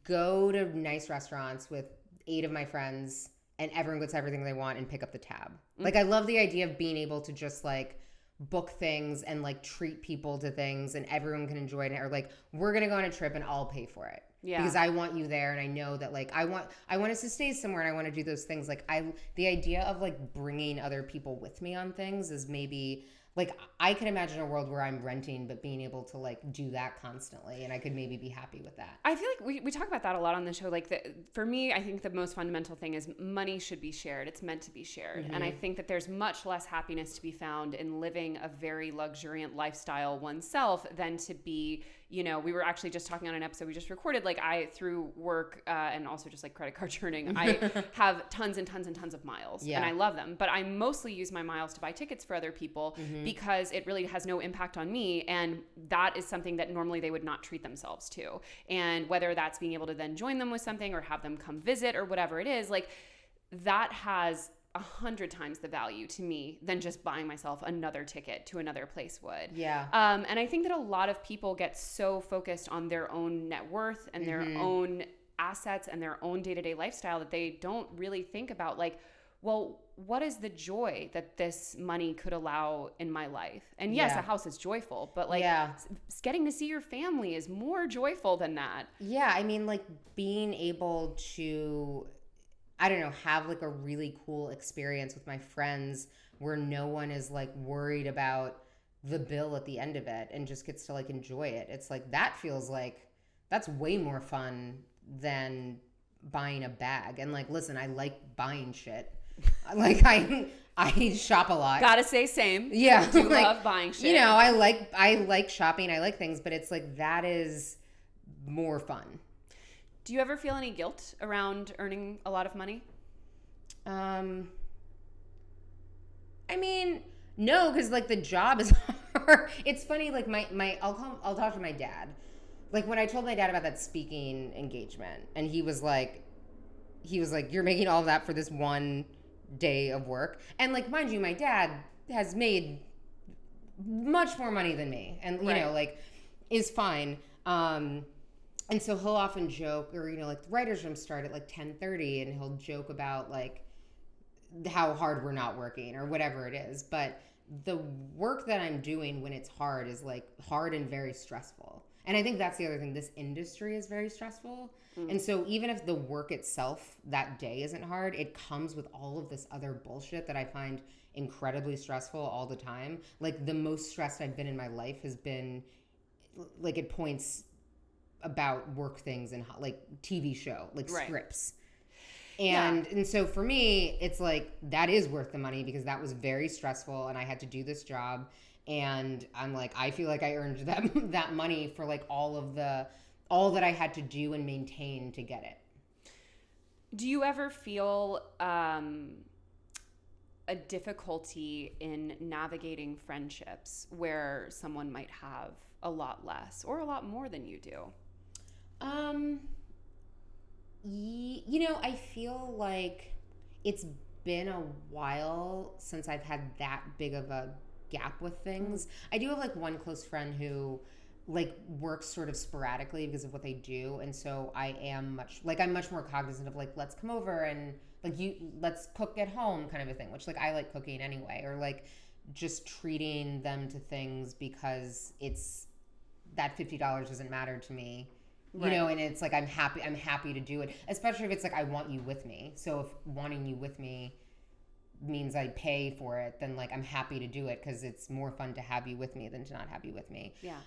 go to nice restaurants with 8 of my friends and everyone gets everything they want and pick up the tab. Like, I love the idea of being able to just like book things and like treat people to things and everyone can enjoy it, or like, we're going to go on a trip and I'll pay for it. Yeah. Because I want you there and I know that like I want us to stay somewhere and I want to do those things. Like the idea of like bringing other people with me on things is maybe like, I can imagine a world where I'm renting, but being able to like do that constantly, and I could maybe be happy with that. I feel like we talk about that a lot on the show. Like for me, I think the most fundamental thing is money should be shared. It's meant to be shared. And I think that there's much less happiness to be found in living a very luxuriant lifestyle oneself than to be, we were actually just talking on an episode we just recorded, like I, through work and also just like credit card churning, I have tons and tons and tons of miles and I love them, but I mostly use my miles to buy tickets for other people because it really has no impact on me. And that is something that normally they would not treat themselves to. And whether that's being able to then join them with something or have them come visit or whatever it is, like that has 100 times the value to me than just buying myself another ticket to another place would. Yeah. And I think that a lot of people get so focused on their own net worth and their own assets and their own day-to-day lifestyle that they don't really think about like, well, what is the joy that this money could allow in my life? And yes, a house is joyful, but like getting to see your family is more joyful than that. Yeah. I mean, like being able to, I don't know, have like a really cool experience with my friends where no one is like worried about the bill at the end of it and just gets to like enjoy it. It's like, that feels like that's way more fun than buying a bag. And like, listen, I like buying shit. Like I shop a lot. Gotta say same. Yeah. Do like, love buying shit. I like shopping. I like things, but it's like, that is more fun. Do you ever feel any guilt around earning a lot of money? I mean, no, because like the job is hard. It's funny, like I'll talk to my dad. Like when I told my dad about that speaking engagement, and he was like, you're making all of that for this one day of work. And like, mind you, my dad has made much more money than me, and like is fine. And so he'll often joke, or like the writer's room start at like 10:30, and he'll joke about like how hard we're not working or whatever it is. But the work that I'm doing when it's hard is like hard and very stressful. And I think that's the other thing. This industry is very stressful. And so even if the work itself that day isn't hard, it comes with all of this other bullshit that I find incredibly stressful all the time. Like the most stressed I've been in my life has been like at points about work things and like TV show, like scripts. And so for me, it's like, that is worth the money because that was very stressful and I had to do this job. And I'm like, I feel like I earned that money for like all that I had to do and maintain to get it. Do you ever feel a difficulty in navigating friendships where someone might have a lot less or a lot more than you do? I feel like it's been a while since I've had that big of a gap with things. I do have like one close friend who like works sort of sporadically because of what they do, and so I'm much more cognizant of like, let's come over and like let's cook at home kind of a thing, which like I like cooking anyway, or like just treating them to things because it's that $50 doesn't matter to me. And it's like I'm happy to do it, especially if it's like I want you with me. So if wanting you with me means I pay for it, then like I'm happy to do it because it's more fun to have you with me than to not have you with me. Yeah.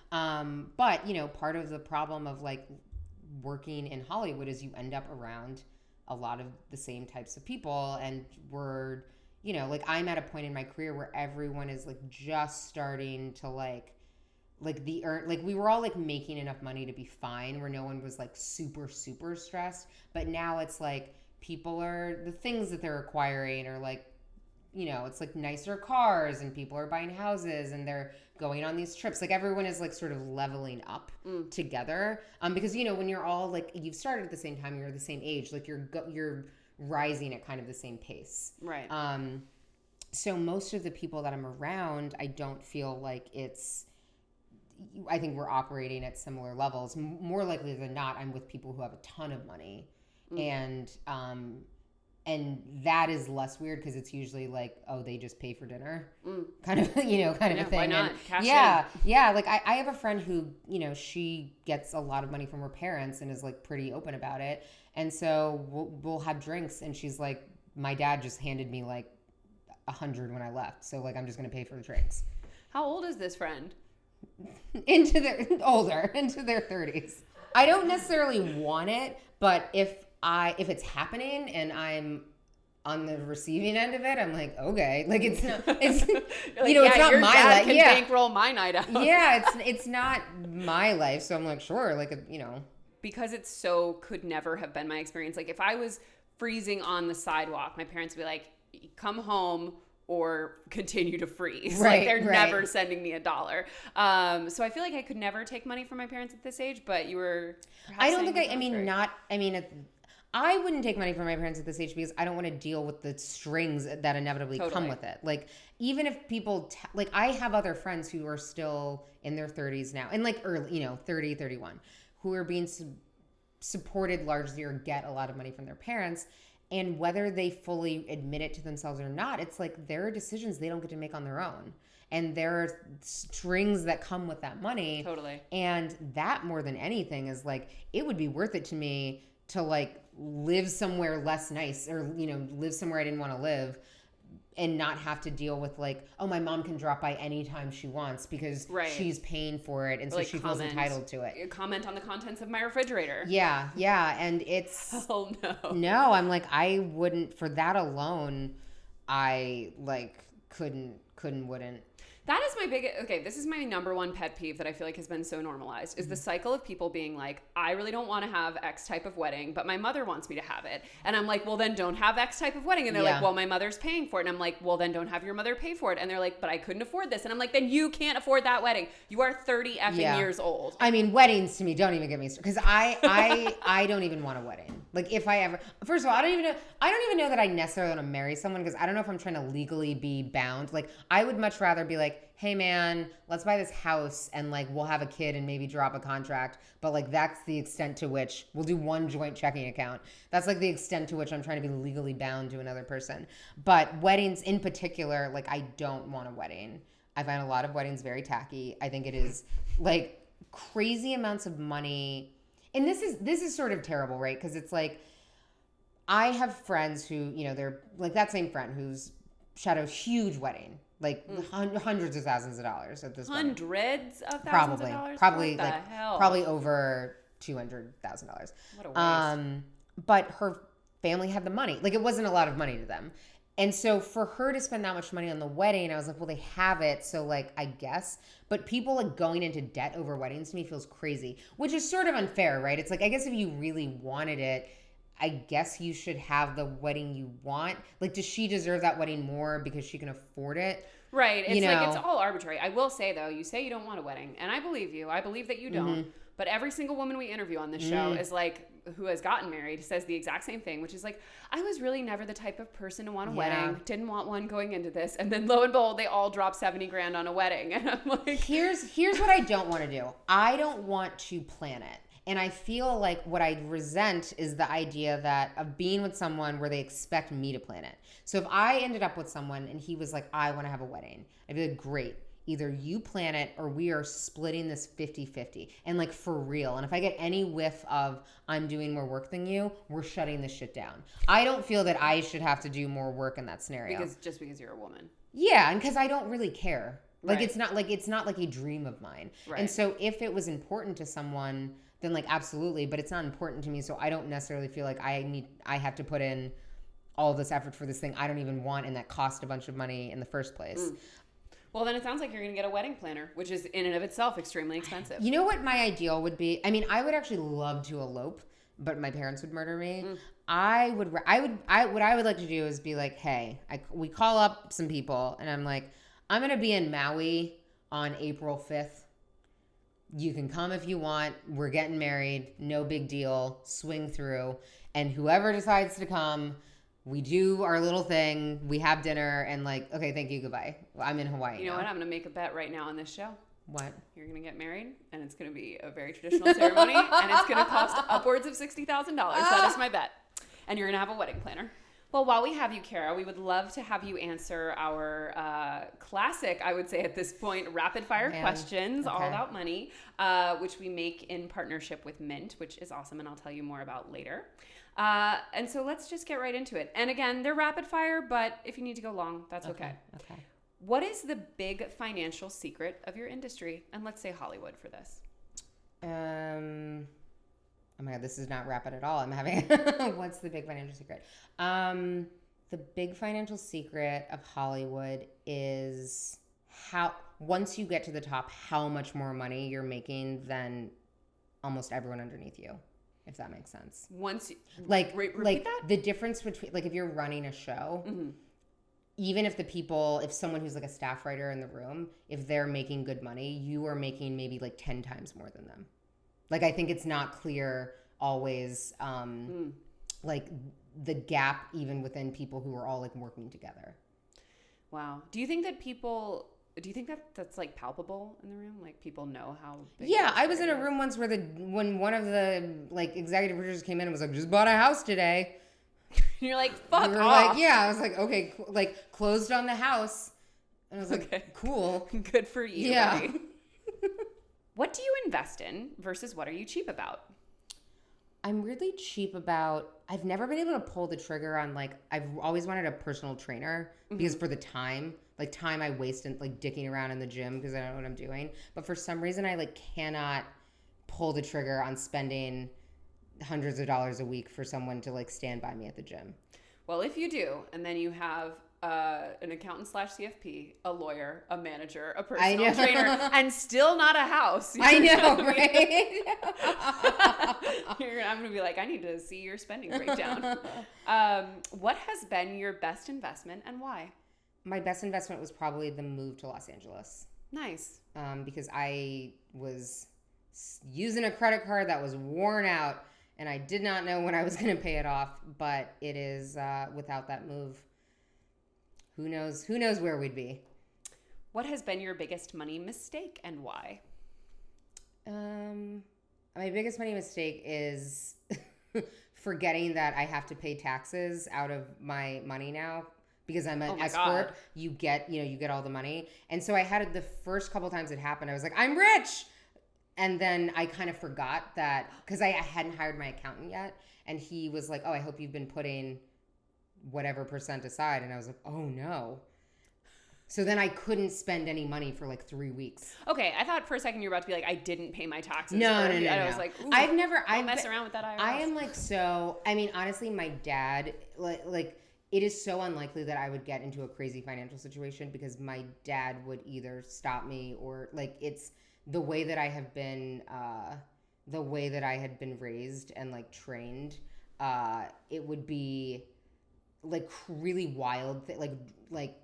But part of the problem of like working in Hollywood is you end up around a lot of the same types of people, and we're, you know, like I'm at a point in my career where everyone is like just starting to like we were all like making enough money to be fine, where no one was like super stressed. But now it's like people are, the things that they're acquiring are like, you know, it's like nicer cars, and people are buying houses, and they're going on these trips. Like everyone is like sort of leveling up together, because, you know, when you're all like, you've started at the same time, you're the same age, like you're rising at kind of the same pace, right? So most of the people that I'm around, I don't feel like I think we're operating at similar levels. More likely than not, I'm with people who have a ton of money, and that is less weird because it's usually like, oh, they just pay for dinner, kind of, you know, kind of a thing. Why not? And Cash yeah. Like I have a friend who, you know, she gets a lot of money from her parents and is like pretty open about it, and so we'll have drinks, and she's like, my dad just handed me like 100 when I left, so like I'm just gonna pay for the drinks. How old is this friend? Into their 30s. I don't necessarily want it, but if it's happening and I'm on the receiving end of it, I'm like, okay, like it's like, you know, it's not your my dad life. Can Yeah, bankroll my night out. Yeah, it's not my life, so I'm like, sure, like, you know, because it's so could never have been my experience. Like if I was freezing on the sidewalk, my parents would be like, come home or continue to freeze. Right, like they're right. never sending me $1. So I feel like I could never take money from my parents at this age, but you were I don't think I wouldn't take money from my parents at this age because I don't want to deal with the strings that inevitably come with it. Like, even if people, like, I have other friends who are still in their 30s now, and like early, you know, 30, 31, who are being supported largely or get a lot of money from their parents. And whether they fully admit it to themselves or not, it's like there are decisions they don't get to make on their own. And there are strings that come with that money. Totally. And that, more than anything, is like, it would be worth it to me to like live somewhere less nice, or, you know, live somewhere I didn't want to live, and not have to deal with like, oh, my mom can drop by anytime she wants because she's paying for it, and so like she feels entitled to it. Comment on the contents of my refrigerator. Yeah, and it's oh no, I'm like, I wouldn't, for that alone, I like wouldn't. That is my biggest, okay, this is my number one pet peeve that I feel like has been so normalized, is the cycle of people being like, I really don't want to have X type of wedding, but my mother wants me to have it. And I'm like, well, then don't have X type of wedding. And they're like, well, my mother's paying for it. And I'm like, well, then don't have your mother pay for it. And they're like, but I couldn't afford this. And I'm like, then you can't afford that wedding. You are 30 effing years old. I mean, weddings to me, don't even get me started, because I don't even want a wedding. Like, if I ever, first of all, I don't even know that I necessarily want to marry someone, because I don't know if I'm trying to legally be bound. Like, I would much rather be like, hey man, let's buy this house and like we'll have a kid and maybe drop a contract, but like that's the extent to which we'll do one joint checking account. That's like the extent to which I'm trying to be legally bound to another person. But weddings in particular, like, I don't want a wedding. I find a lot of weddings very tacky. I think it is like crazy amounts of money. And this is sort of terrible, right? Because it's like, I have friends who, you know, they're like that same friend who's had a huge wedding, like hundreds of thousands of dollars at this point. Hundreds of thousands of dollars? Probably what the like hell? Probably over $200,000. What a waste. But her family had the money. Like, it wasn't a lot of money to them. And so for her to spend that much money on the wedding, I was like, well, they have it, so like, I guess. But people like going into debt over weddings to me feels crazy, which is sort of unfair, right? It's like, I guess if you really wanted it, I guess you should have the wedding you want. Like, does she deserve that wedding more because she can afford it? Right. It's like, it's all arbitrary. I will say, though, you say you don't want a wedding, and I believe you. I believe that you don't. Mm-hmm. But every single woman we interview on this show is like, who has gotten married, says the exact same thing, which is like, I was really never the type of person to want a wedding. Didn't want one going into this. And then lo and behold, they all drop $70,000 on a wedding. And I'm like, here's what I don't want to do. I don't want to plan it. And I feel like what I resent is the idea that of being with someone where they expect me to plan it. So if I ended up with someone and he was like, I want to have a wedding, I'd be like, great. Either you plan it or we are splitting this 50-50. And like, for real. And if I get any whiff of I'm doing more work than you, we're shutting this shit down. I don't feel that I should have to do more work in that scenario. Because you're a woman. Yeah, and because I don't really care. Like, right. it's not like a dream of mine. Right. And so if it was important to someone, then like absolutely, but it's not important to me. So I don't necessarily feel like I have to put in all this effort for this thing I don't even want and that cost a bunch of money in the first place. Well, then it sounds like you're going to get a wedding planner, which is in and of itself extremely expensive. You know what my ideal would be? I mean, I would actually love to elope, but my parents would murder me. What I would like to do is be like, hey, we call up some people and I'm like, I'm going to be in Maui on April 5th. You can come if you want. We're getting married. No big deal. Swing through. And whoever decides to come, we do our little thing. We have dinner and like, okay, thank you. Goodbye. I'm in Hawaii. You know what? I'm going to make a bet right now on this show. What? You're going to get married and it's going to be a very traditional ceremony and it's going to cost upwards of $60,000. That is my bet. And you're going to have a wedding planner. Well, while we have you, Kara, we would love to have you answer our classic, I would say at this point, rapid fire questions, all about money, which we make in partnership with Mint, which is awesome, and I'll tell you more about later. And so let's just get right into it. And again, they're rapid fire, but if you need to go long, that's okay. Okay. What is the big financial secret of your industry? And let's say Hollywood for this. Oh my God, this is not rapid at all. I'm having, what's the big financial secret? The big financial secret of Hollywood is once you get to the top, how much more money you're making than almost everyone underneath you, if that makes sense. Repeat that? The difference between, like if you're running a show, even if someone who's like a staff writer in the room, if they're making good money, you are making maybe like 10 times more than them. Like, I think it's not clear always, like, the gap even within people who are all, like, working together. Wow. Do you think that's, like, palpable in the room? Like, people know how big Yeah, I was in a room once when one of the, like, executive producers came in and was like, just bought a house today. You're like, fuck we were off. Like, yeah, I was like, okay, like, closed on the house. And I was like, okay. Cool. Good for you, yeah. buddy. What do you invest in versus what are you cheap about? I'm really cheap about, I've never been able to pull the trigger on like, I've always wanted a personal trainer because for the time I waste in like dicking around in the gym because I don't know what I'm doing. But for some reason I like cannot pull the trigger on spending hundreds of dollars a week for someone to like stand by me at the gym. Well, if you do, and then you have an accountant / CFP, a lawyer, a manager, a personal trainer, and still not a house. I know, right? I'm going to be like, I need to see your spending breakdown. What has been your best investment and why? My best investment was probably the move to Los Angeles. Nice. Because I was using a credit card that was worn out and I did not know when I was going to pay it off, but it is without that move. Who knows where we'd be. What has been your biggest money mistake and why? My biggest money mistake is forgetting that I have to pay taxes out of my money now because I'm an S corp. You get all the money. And so I had the first couple times it happened, I was like, I'm rich. And then I kind of forgot that because I hadn't hired my accountant yet. And he was like, oh, I hope you've been putting whatever percent aside. And I was like, oh no. So then I couldn't spend any money for like 3 weeks. Okay, I thought for a second you were about to be like, I didn't pay my taxes. No. I was like, I've never mess around with that IRS. I am like so. I mean, honestly, my dad like it is so unlikely that I would get into a crazy financial situation because my dad would either stop me or like it's the way that I have been, the way that I had been raised and like trained. It would be like really wild, like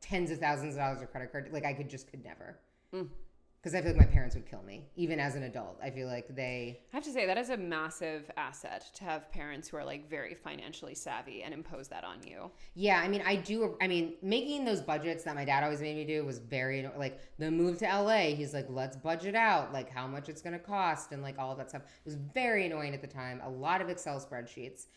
tens of thousands of dollars of credit card. Like I could never. Because I feel like my parents would kill me, even as an adult. I feel like I have to say, that is a massive asset to have parents who are like very financially savvy and impose that on you. Yeah, I mean, making those budgets that my dad always made me do was very, like, the move to LA, he's like, let's budget out, like, how much it's going to cost and, like, all of that stuff. It was very annoying at the time. A lot of Excel spreadsheets.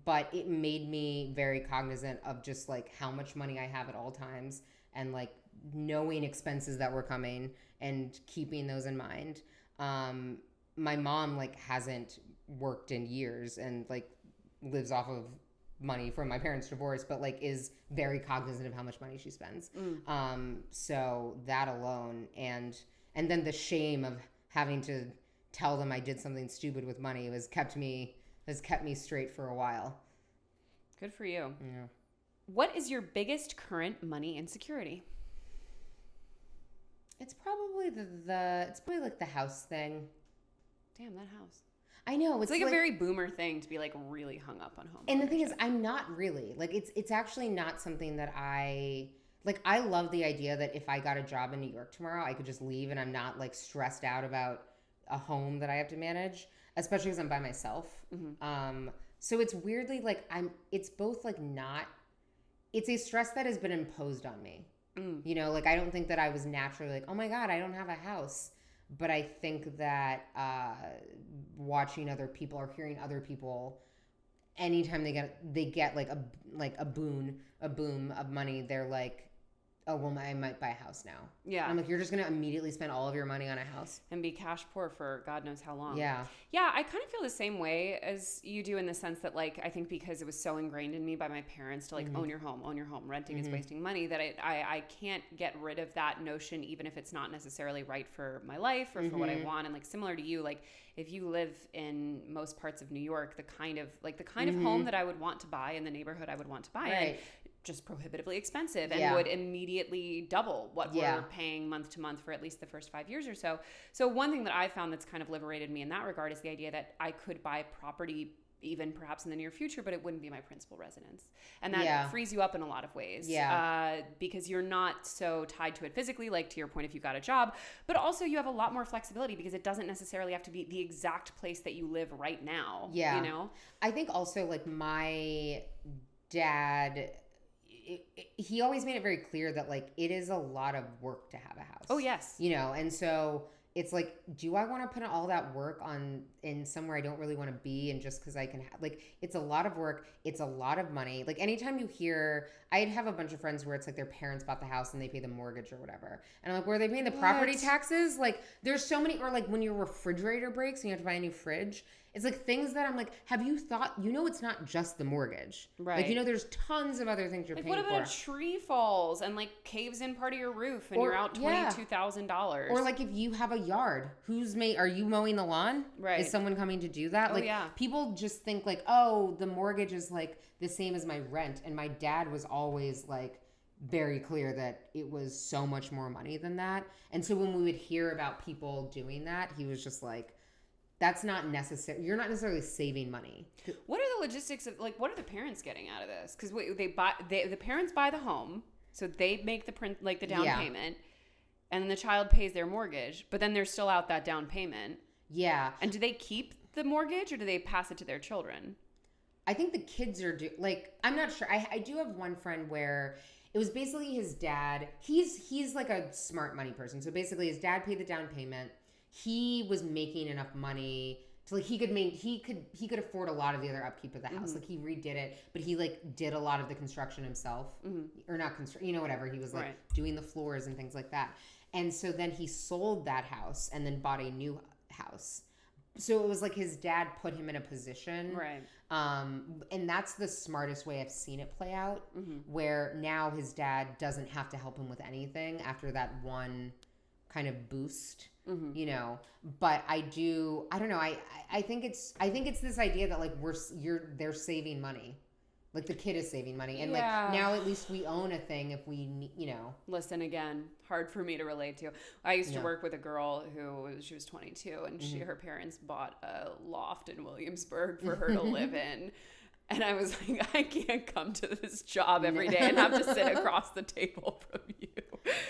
But it made me very cognizant of just, like, how much money I have at all times and, like, knowing expenses that were coming and keeping those in mind. My mom like hasn't worked in years and like lives off of money from my parents' divorce, but like is very cognizant of how much money she spends. So that alone and then the shame of having to tell them I did something stupid with money has kept me straight for a while. Good for you. Yeah. What is your biggest current money insecurity? It's probably it's probably like the house thing. Damn, that house. I know. It's like a very boomer thing to be like really hung up on home. And the thing is, I'm not really. Like, it's actually not something that I love the idea that if I got a job in New York tomorrow, I could just leave and I'm not like stressed out about a home that I have to manage, especially because I'm by myself. Mm-hmm. So it's weirdly like it's both like not, it's a stress that has been imposed on me. You know, like I don't think that I was naturally like, oh my God, I don't have a house. But I think that watching other people or hearing other people, anytime they get like a boom of money, they're like, oh well, I might buy a house now. Yeah. And I'm like, you're just gonna immediately spend all of your money on a house and be cash poor for God knows how long. Yeah. Yeah, I kind of feel the same way as you do in the sense that like I think because it was so ingrained in me by my parents to like own your home, renting is wasting money, that I can't get rid of that notion even if it's not necessarily right for my life or for what I want. And like similar to you, like if you live in most parts of New York, the kind of home that I would want to buy in the neighborhood I would want to buy in, just prohibitively expensive and would immediately double what we're paying month to month for at least the first 5 years or so. So one thing that I found that's kind of liberated me in that regard is the idea that I could buy property even perhaps in the near future, but it wouldn't be my principal residence. And that frees you up in a lot of ways. Because you're not so tied to it physically, like to your point, if you got a job, but also you have a lot more flexibility because it doesn't necessarily have to be the exact place that you live right now. Yeah. You know? I think also like my dad, he always made it very clear that like it is a lot of work to have a house. Oh yes. You know, and so it's like, do I want to put all that work in somewhere I don't really want to be, and just because I can like, it's a lot of work, it's a lot of money. Like anytime you hear, I'd have a bunch of friends where it's like their parents bought the house and they pay the mortgage or whatever, and I'm like, were they paying the property taxes? Like there's so many, or like when your refrigerator breaks and you have to buy a new fridge. It's like things that I'm like, have you thought, you know, it's not just the mortgage. Right. Like, you know, there's tons of other things you're paying for. What about a tree falls and like caves in part of your roof and you're out $22,000? Or like if you have a yard, are you mowing the lawn? Right. Is someone coming to do that? Like people just think like, oh, the mortgage is like the same as my rent. And my dad was always like very clear that it was so much more money than that. And so when we would hear about people doing that, he was just like, that's not necessary. You're not necessarily saving money. What are the logistics of like? What are the parents getting out of this? Because the parents buy the home, so they make the down payment, and then the child pays their mortgage. But then they're still out that down payment. Yeah. And do they keep the mortgage or do they pass it to their children? I think the kids are I'm not sure. I do have one friend where it was basically his dad. He's like a smart money person. So basically, his dad paid the down payment. He was making enough money to like he could afford a lot of the other upkeep of the house. Like he redid it, but he like did a lot of the construction himself, or not construct, you know, whatever. He was like doing the floors and things like that. And so then he sold that house and then bought a new house. So it was like his dad put him in a position, right? And that's the smartest way I've seen it play out, where now his dad doesn't have to help him with anything after that one kind of boost. You know, but I don't know. I think it's this idea that like they're saving money. Like the kid is saving money. And like now at least we own a thing if we, you know. Listen, again, hard for me to relate to. I used to work with a girl she was 22 and her parents bought a loft in Williamsburg for her to live in. And I was like, I can't come to this job every day and have to sit across the table from you.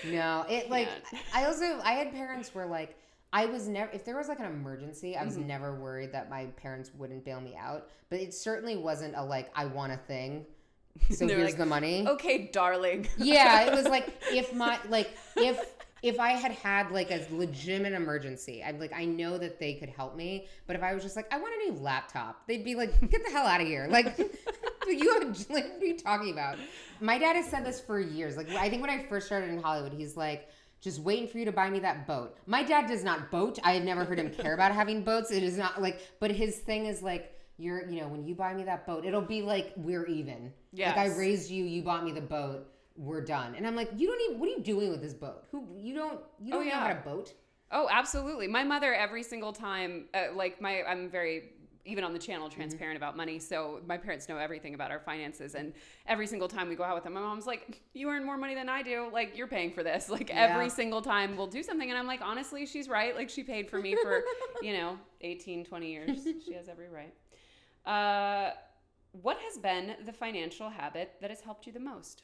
No, I had parents where like, I was never, if there was like an emergency, I was never worried that my parents wouldn't bail me out. But it certainly wasn't a like, I want a thing, so here's like, the money. Okay, darling. Yeah, it was like, if I had like a legitimate emergency, I know that they could help me. But if I was just like, I want a new laptop, they'd be like, get the hell out of here. Like, what are you talking about? My dad has said this for years. Like, I think when I first started in Hollywood, he's like, just waiting for you to buy me that boat. My dad does not boat. I have never heard him care about having boats. It is not like, but his thing is like, when you buy me that boat, it'll be like, we're even. Yes. Like I raised you, you bought me the boat, we're done. And I'm like, what are you doing with this boat? You don't know how to boat? Oh, absolutely. My mother, every single time, I'm very, even on the channel, transparent about money. So my parents know everything about our finances. And every single time we go out with them, my mom's like, you earn more money than I do. Like, you're paying for this. Like, every single time we'll do something. And I'm like, honestly, she's right. Like, she paid for me for, 18, 20 years. She has every right. What has been the financial habit that has helped you the most?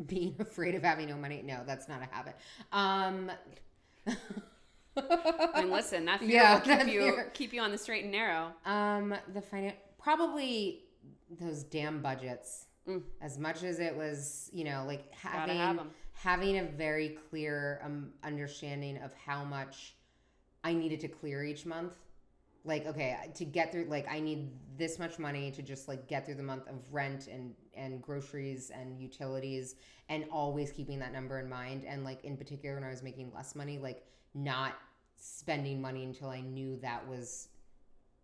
Being afraid of having no money. No, that's not a habit. I mean, listen, that fear will keep you on the straight and narrow. Probably those damn budgets. As much as it was, like having a very clear understanding of how much I needed to clear each month. Like, okay, to get through, like, I need this much money to just, like, get through the month of rent and groceries and utilities, and always keeping that number in mind. And, like, in particular, when I was making less money, like, not spending money until I knew that was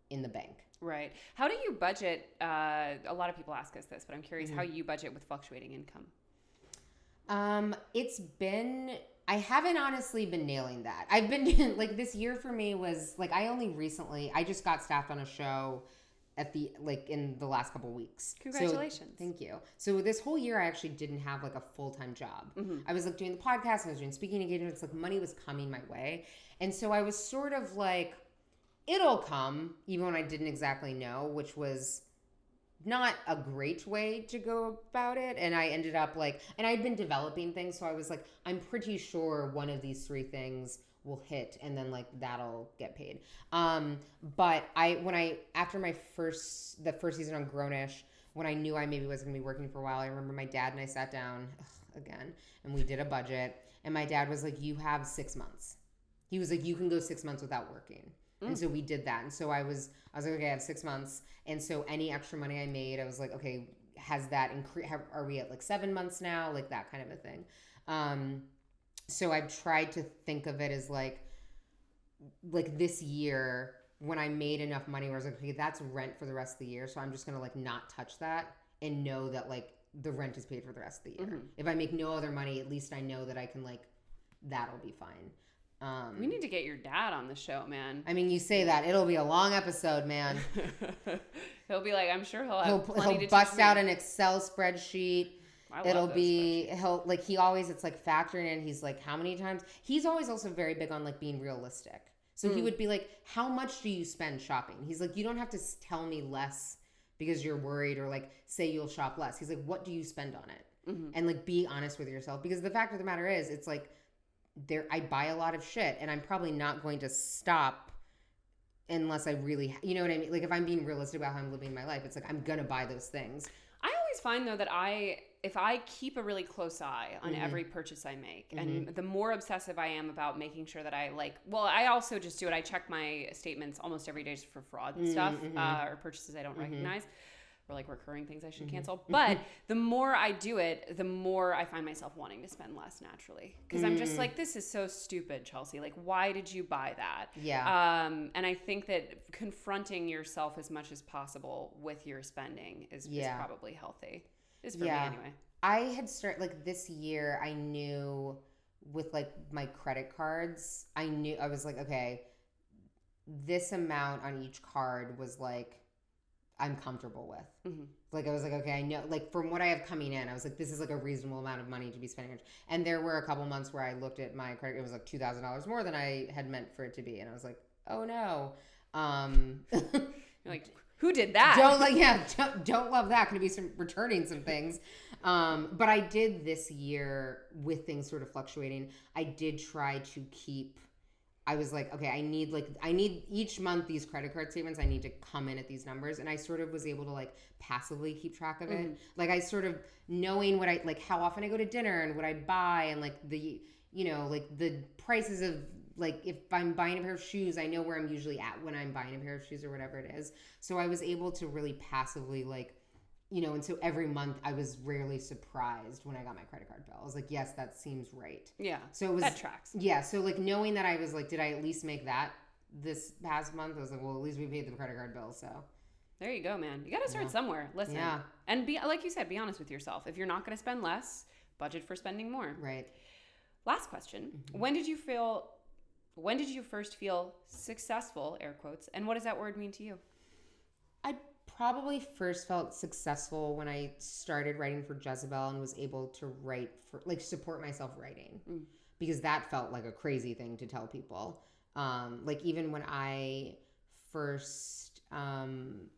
in the bank. Right. How do you budget? A lot of people ask us this, but I'm curious how you budget with fluctuating income. I haven't honestly been nailing that. I've been like, this year for me was like, I just got staffed on a show in the last couple of weeks. Congratulations. So, thank you. So this whole year I actually didn't have like a full-time job. I was like doing the podcast, I was doing speaking engagements, like money was coming my way. And so I was sort of like, it'll come, even when I didn't exactly know, which was not a great way to go about it. And I ended up and I'd been developing things. So I was like, I'm pretty sure one of these three things will hit and then that'll get paid. But after the first season on Grownish, when I knew I maybe was going to be working for a while, I remember my dad and I sat down again and we did a budget. And my dad was like, you have 6 months. He was like, you can go 6 months without working. And so we did that. And so I was like, okay, I have 6 months. And so any extra money I made, I was like, okay, has that increased? Are we at 7 months now? Like that kind of a thing. So I've tried to think of it as like this year when I made enough money where I was like, okay, that's rent for the rest of the year. So I'm just going to not touch that and know that the rent is paid for the rest of the year. If I make no other money, at least I know that I can that'll be fine. We need to get your dad on the show, man. I mean, you say that. It'll be a long episode, man. He'll be like, I'm sure he'll he'll bust out an Excel spreadsheet. He always, it's factoring in. He's like, how many times? He's always also very big on being realistic. So he would be like, how much do you spend shopping? He's like, you don't have to tell me less because you're worried or say you'll shop less. He's like, what do you spend on it? And be honest with yourself. Because the fact of the matter is, it's I buy a lot of shit and I'm probably not going to stop unless I really, you know what I mean? If I'm being realistic about how I'm living my life, it's I'm going to buy those things. I always find though that if I keep a really close eye on every purchase I make, and the more obsessive I am about making sure that I also just do it. I check my statements almost every day just for fraud and stuff, or purchases I don't recognize. Or recurring things I should cancel. But the more I do it, the more I find myself wanting to spend less naturally. Because I'm just this is so stupid, Chelsea. Why did you buy that? Yeah. And I think that confronting yourself as much as possible with your spending is probably healthy. Is for me anyway. I had started, this year, I knew with my credit cards, I was like, okay, this amount on each card was I'm comfortable with. I was like, okay, I know, from what I have coming in, I was like, this is a reasonable amount of money to be spending. And there were a couple months where I looked at my credit, it was $2,000 more than I had meant for it to be. And I was like, oh no. You're who did that? Don't love that. Going to be returning some things. But I did this year with things sort of fluctuating. I did try to keep, I was like, okay, I need each month these credit card statements, I need to come in at these numbers. And I sort of was able to passively keep track of it. I sort of knowing what how often I go to dinner and what I buy and the, the prices of if I'm buying a pair of shoes, I know where I'm usually at when I'm buying a pair of shoes or whatever it is. So I was able to really passively and so every month I was rarely surprised when I got my credit card bill. I was like, yes, that seems right. Yeah. So it was, that tracks. Yeah. So knowing that I was did I at least make that this past month? I was like, well, at least we paid the credit card bill. So there you go, man. You got to start somewhere. Listen. Yeah. And be, like you said, be honest with yourself. If you're not going to spend less, budget for spending more. Right. Last question. When did you feel When did you first feel successful, air quotes, and what does that word mean to you? I probably first felt successful when I started writing for Jezebel and was able to write for, like, support myself writing, because that felt like a crazy thing to tell people. Like, even when I first,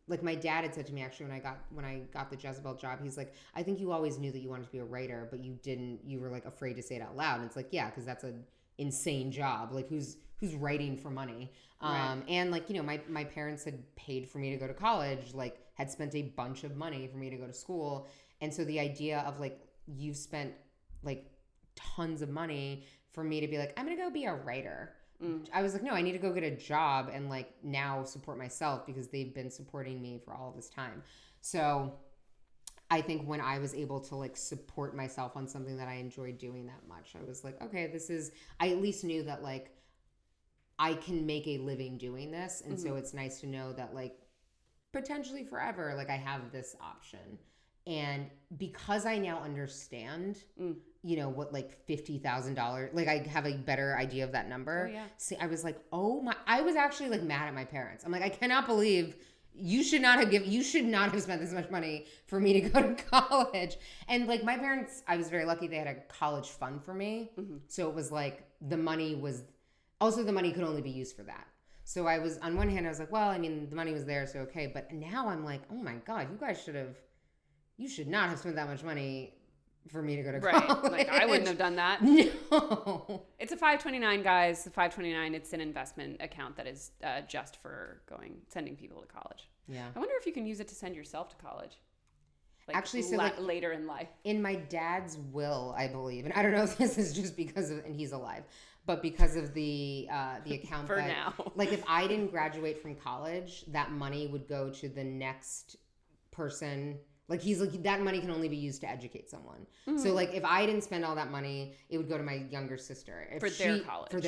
like, my dad had said to me, actually, when I got the Jezebel job, he's like, I think you always knew that you wanted to be a writer, but you were like afraid to say it out loud. And it's like, yeah, because that's an insane job. Like, who's writing for money? Right. And like, you know, my parents had paid for me to go to college, like had spent a bunch of money for me to go to school. And so the idea of like, you've spent like tons of money for me to be like, I'm going to go be a writer. I was like, no, I need to go get a job and like now support myself, because they've been supporting me for all of this time. So I think when I was able to like support myself on something that I enjoyed doing that much, I was like, okay, I at least knew that like I can make a living doing this. And so it's nice to know that like potentially forever, like I have this option. And because I now understand, you know, what like $50,000, like I have a better idea of that number. Oh, yeah. See, I was like, I was actually like mad at my parents. I'm like, I cannot believe you should not have spent this much money for me to go to college. And like my parents, I was very lucky, they had a college fund for me. So it was like the money could only be used for that. So I was, on one hand, I was like, well, I mean, the money was there, so okay. But now I'm like, oh my God, you should not have spent that much money for me to go to college. Right. Like, I wouldn't have done that. No. It's a 529, guys. The 529, it's an investment account that is just for sending people to college. Yeah. I wonder if you can use it to send yourself to college. Like, Actually, so like later in life. in my dad's will, I believe, and I don't know if this is just because of, and he's alive, but because of the account For that, now. like if I didn't graduate from college, that money would go to the next person. Like he's like, that money can only be used to educate someone. So like if I didn't spend all that money, it would go to my younger sister. For their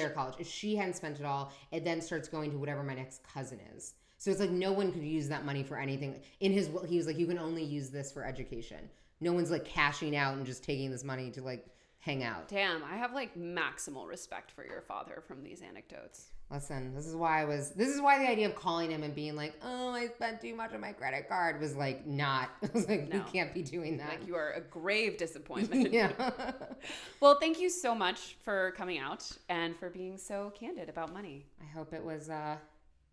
college. If she hadn't spent it all, it then starts going to whatever my next cousin is. So it's like no one could use that money for anything. In his will, he was like, you can only use this for education. No one's like cashing out and just taking this money to like hang out. Damn, I have like maximal respect for your father from these anecdotes. Listen, this is why the idea of calling him and being like, oh, I spent too much on my credit card was like not. I was like, No. We can't be doing that. Like, you are a grave disappointment. Yeah. Well, thank you so much for coming out and for being so candid about money. I hope it was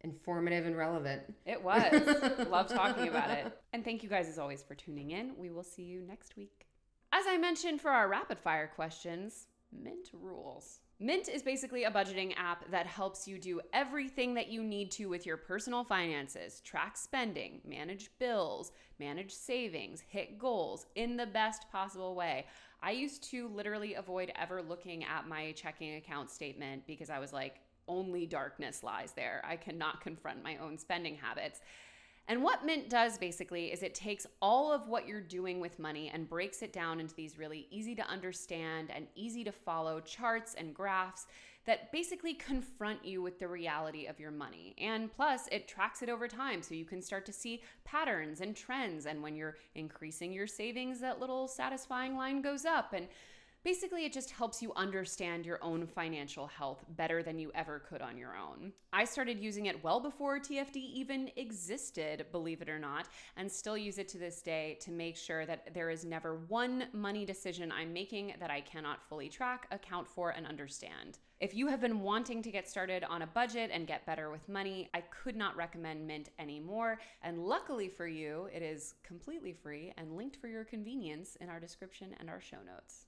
informative and relevant. It was. Love talking about it. And thank you guys as always for tuning in. We will see you next week. As I mentioned for our rapid fire questions, Mint rules. Mint is basically a budgeting app that helps you do everything that you need to with your personal finances. Track spending, manage bills, manage savings, hit goals in the best possible way. I used to literally avoid ever looking at my checking account statement because I was like, only darkness lies there. I cannot confront my own spending habits. And what Mint does basically is it takes all of what you're doing with money and breaks it down into these really easy to understand and easy to follow charts and graphs that basically confront you with the reality of your money. And plus, it tracks it over time so you can start to see patterns and trends. And when you're increasing your savings, that little satisfying line goes up. And basically, it just helps you understand your own financial health better than you ever could on your own. I started using it well before TFD even existed, believe it or not, and still use it to this day to make sure that there is never one money decision I'm making that I cannot fully track, account for, and understand. If you have been wanting to get started on a budget and get better with money, I could not recommend Mint anymore. And luckily for you, it is completely free and linked for your convenience in our description and our show notes.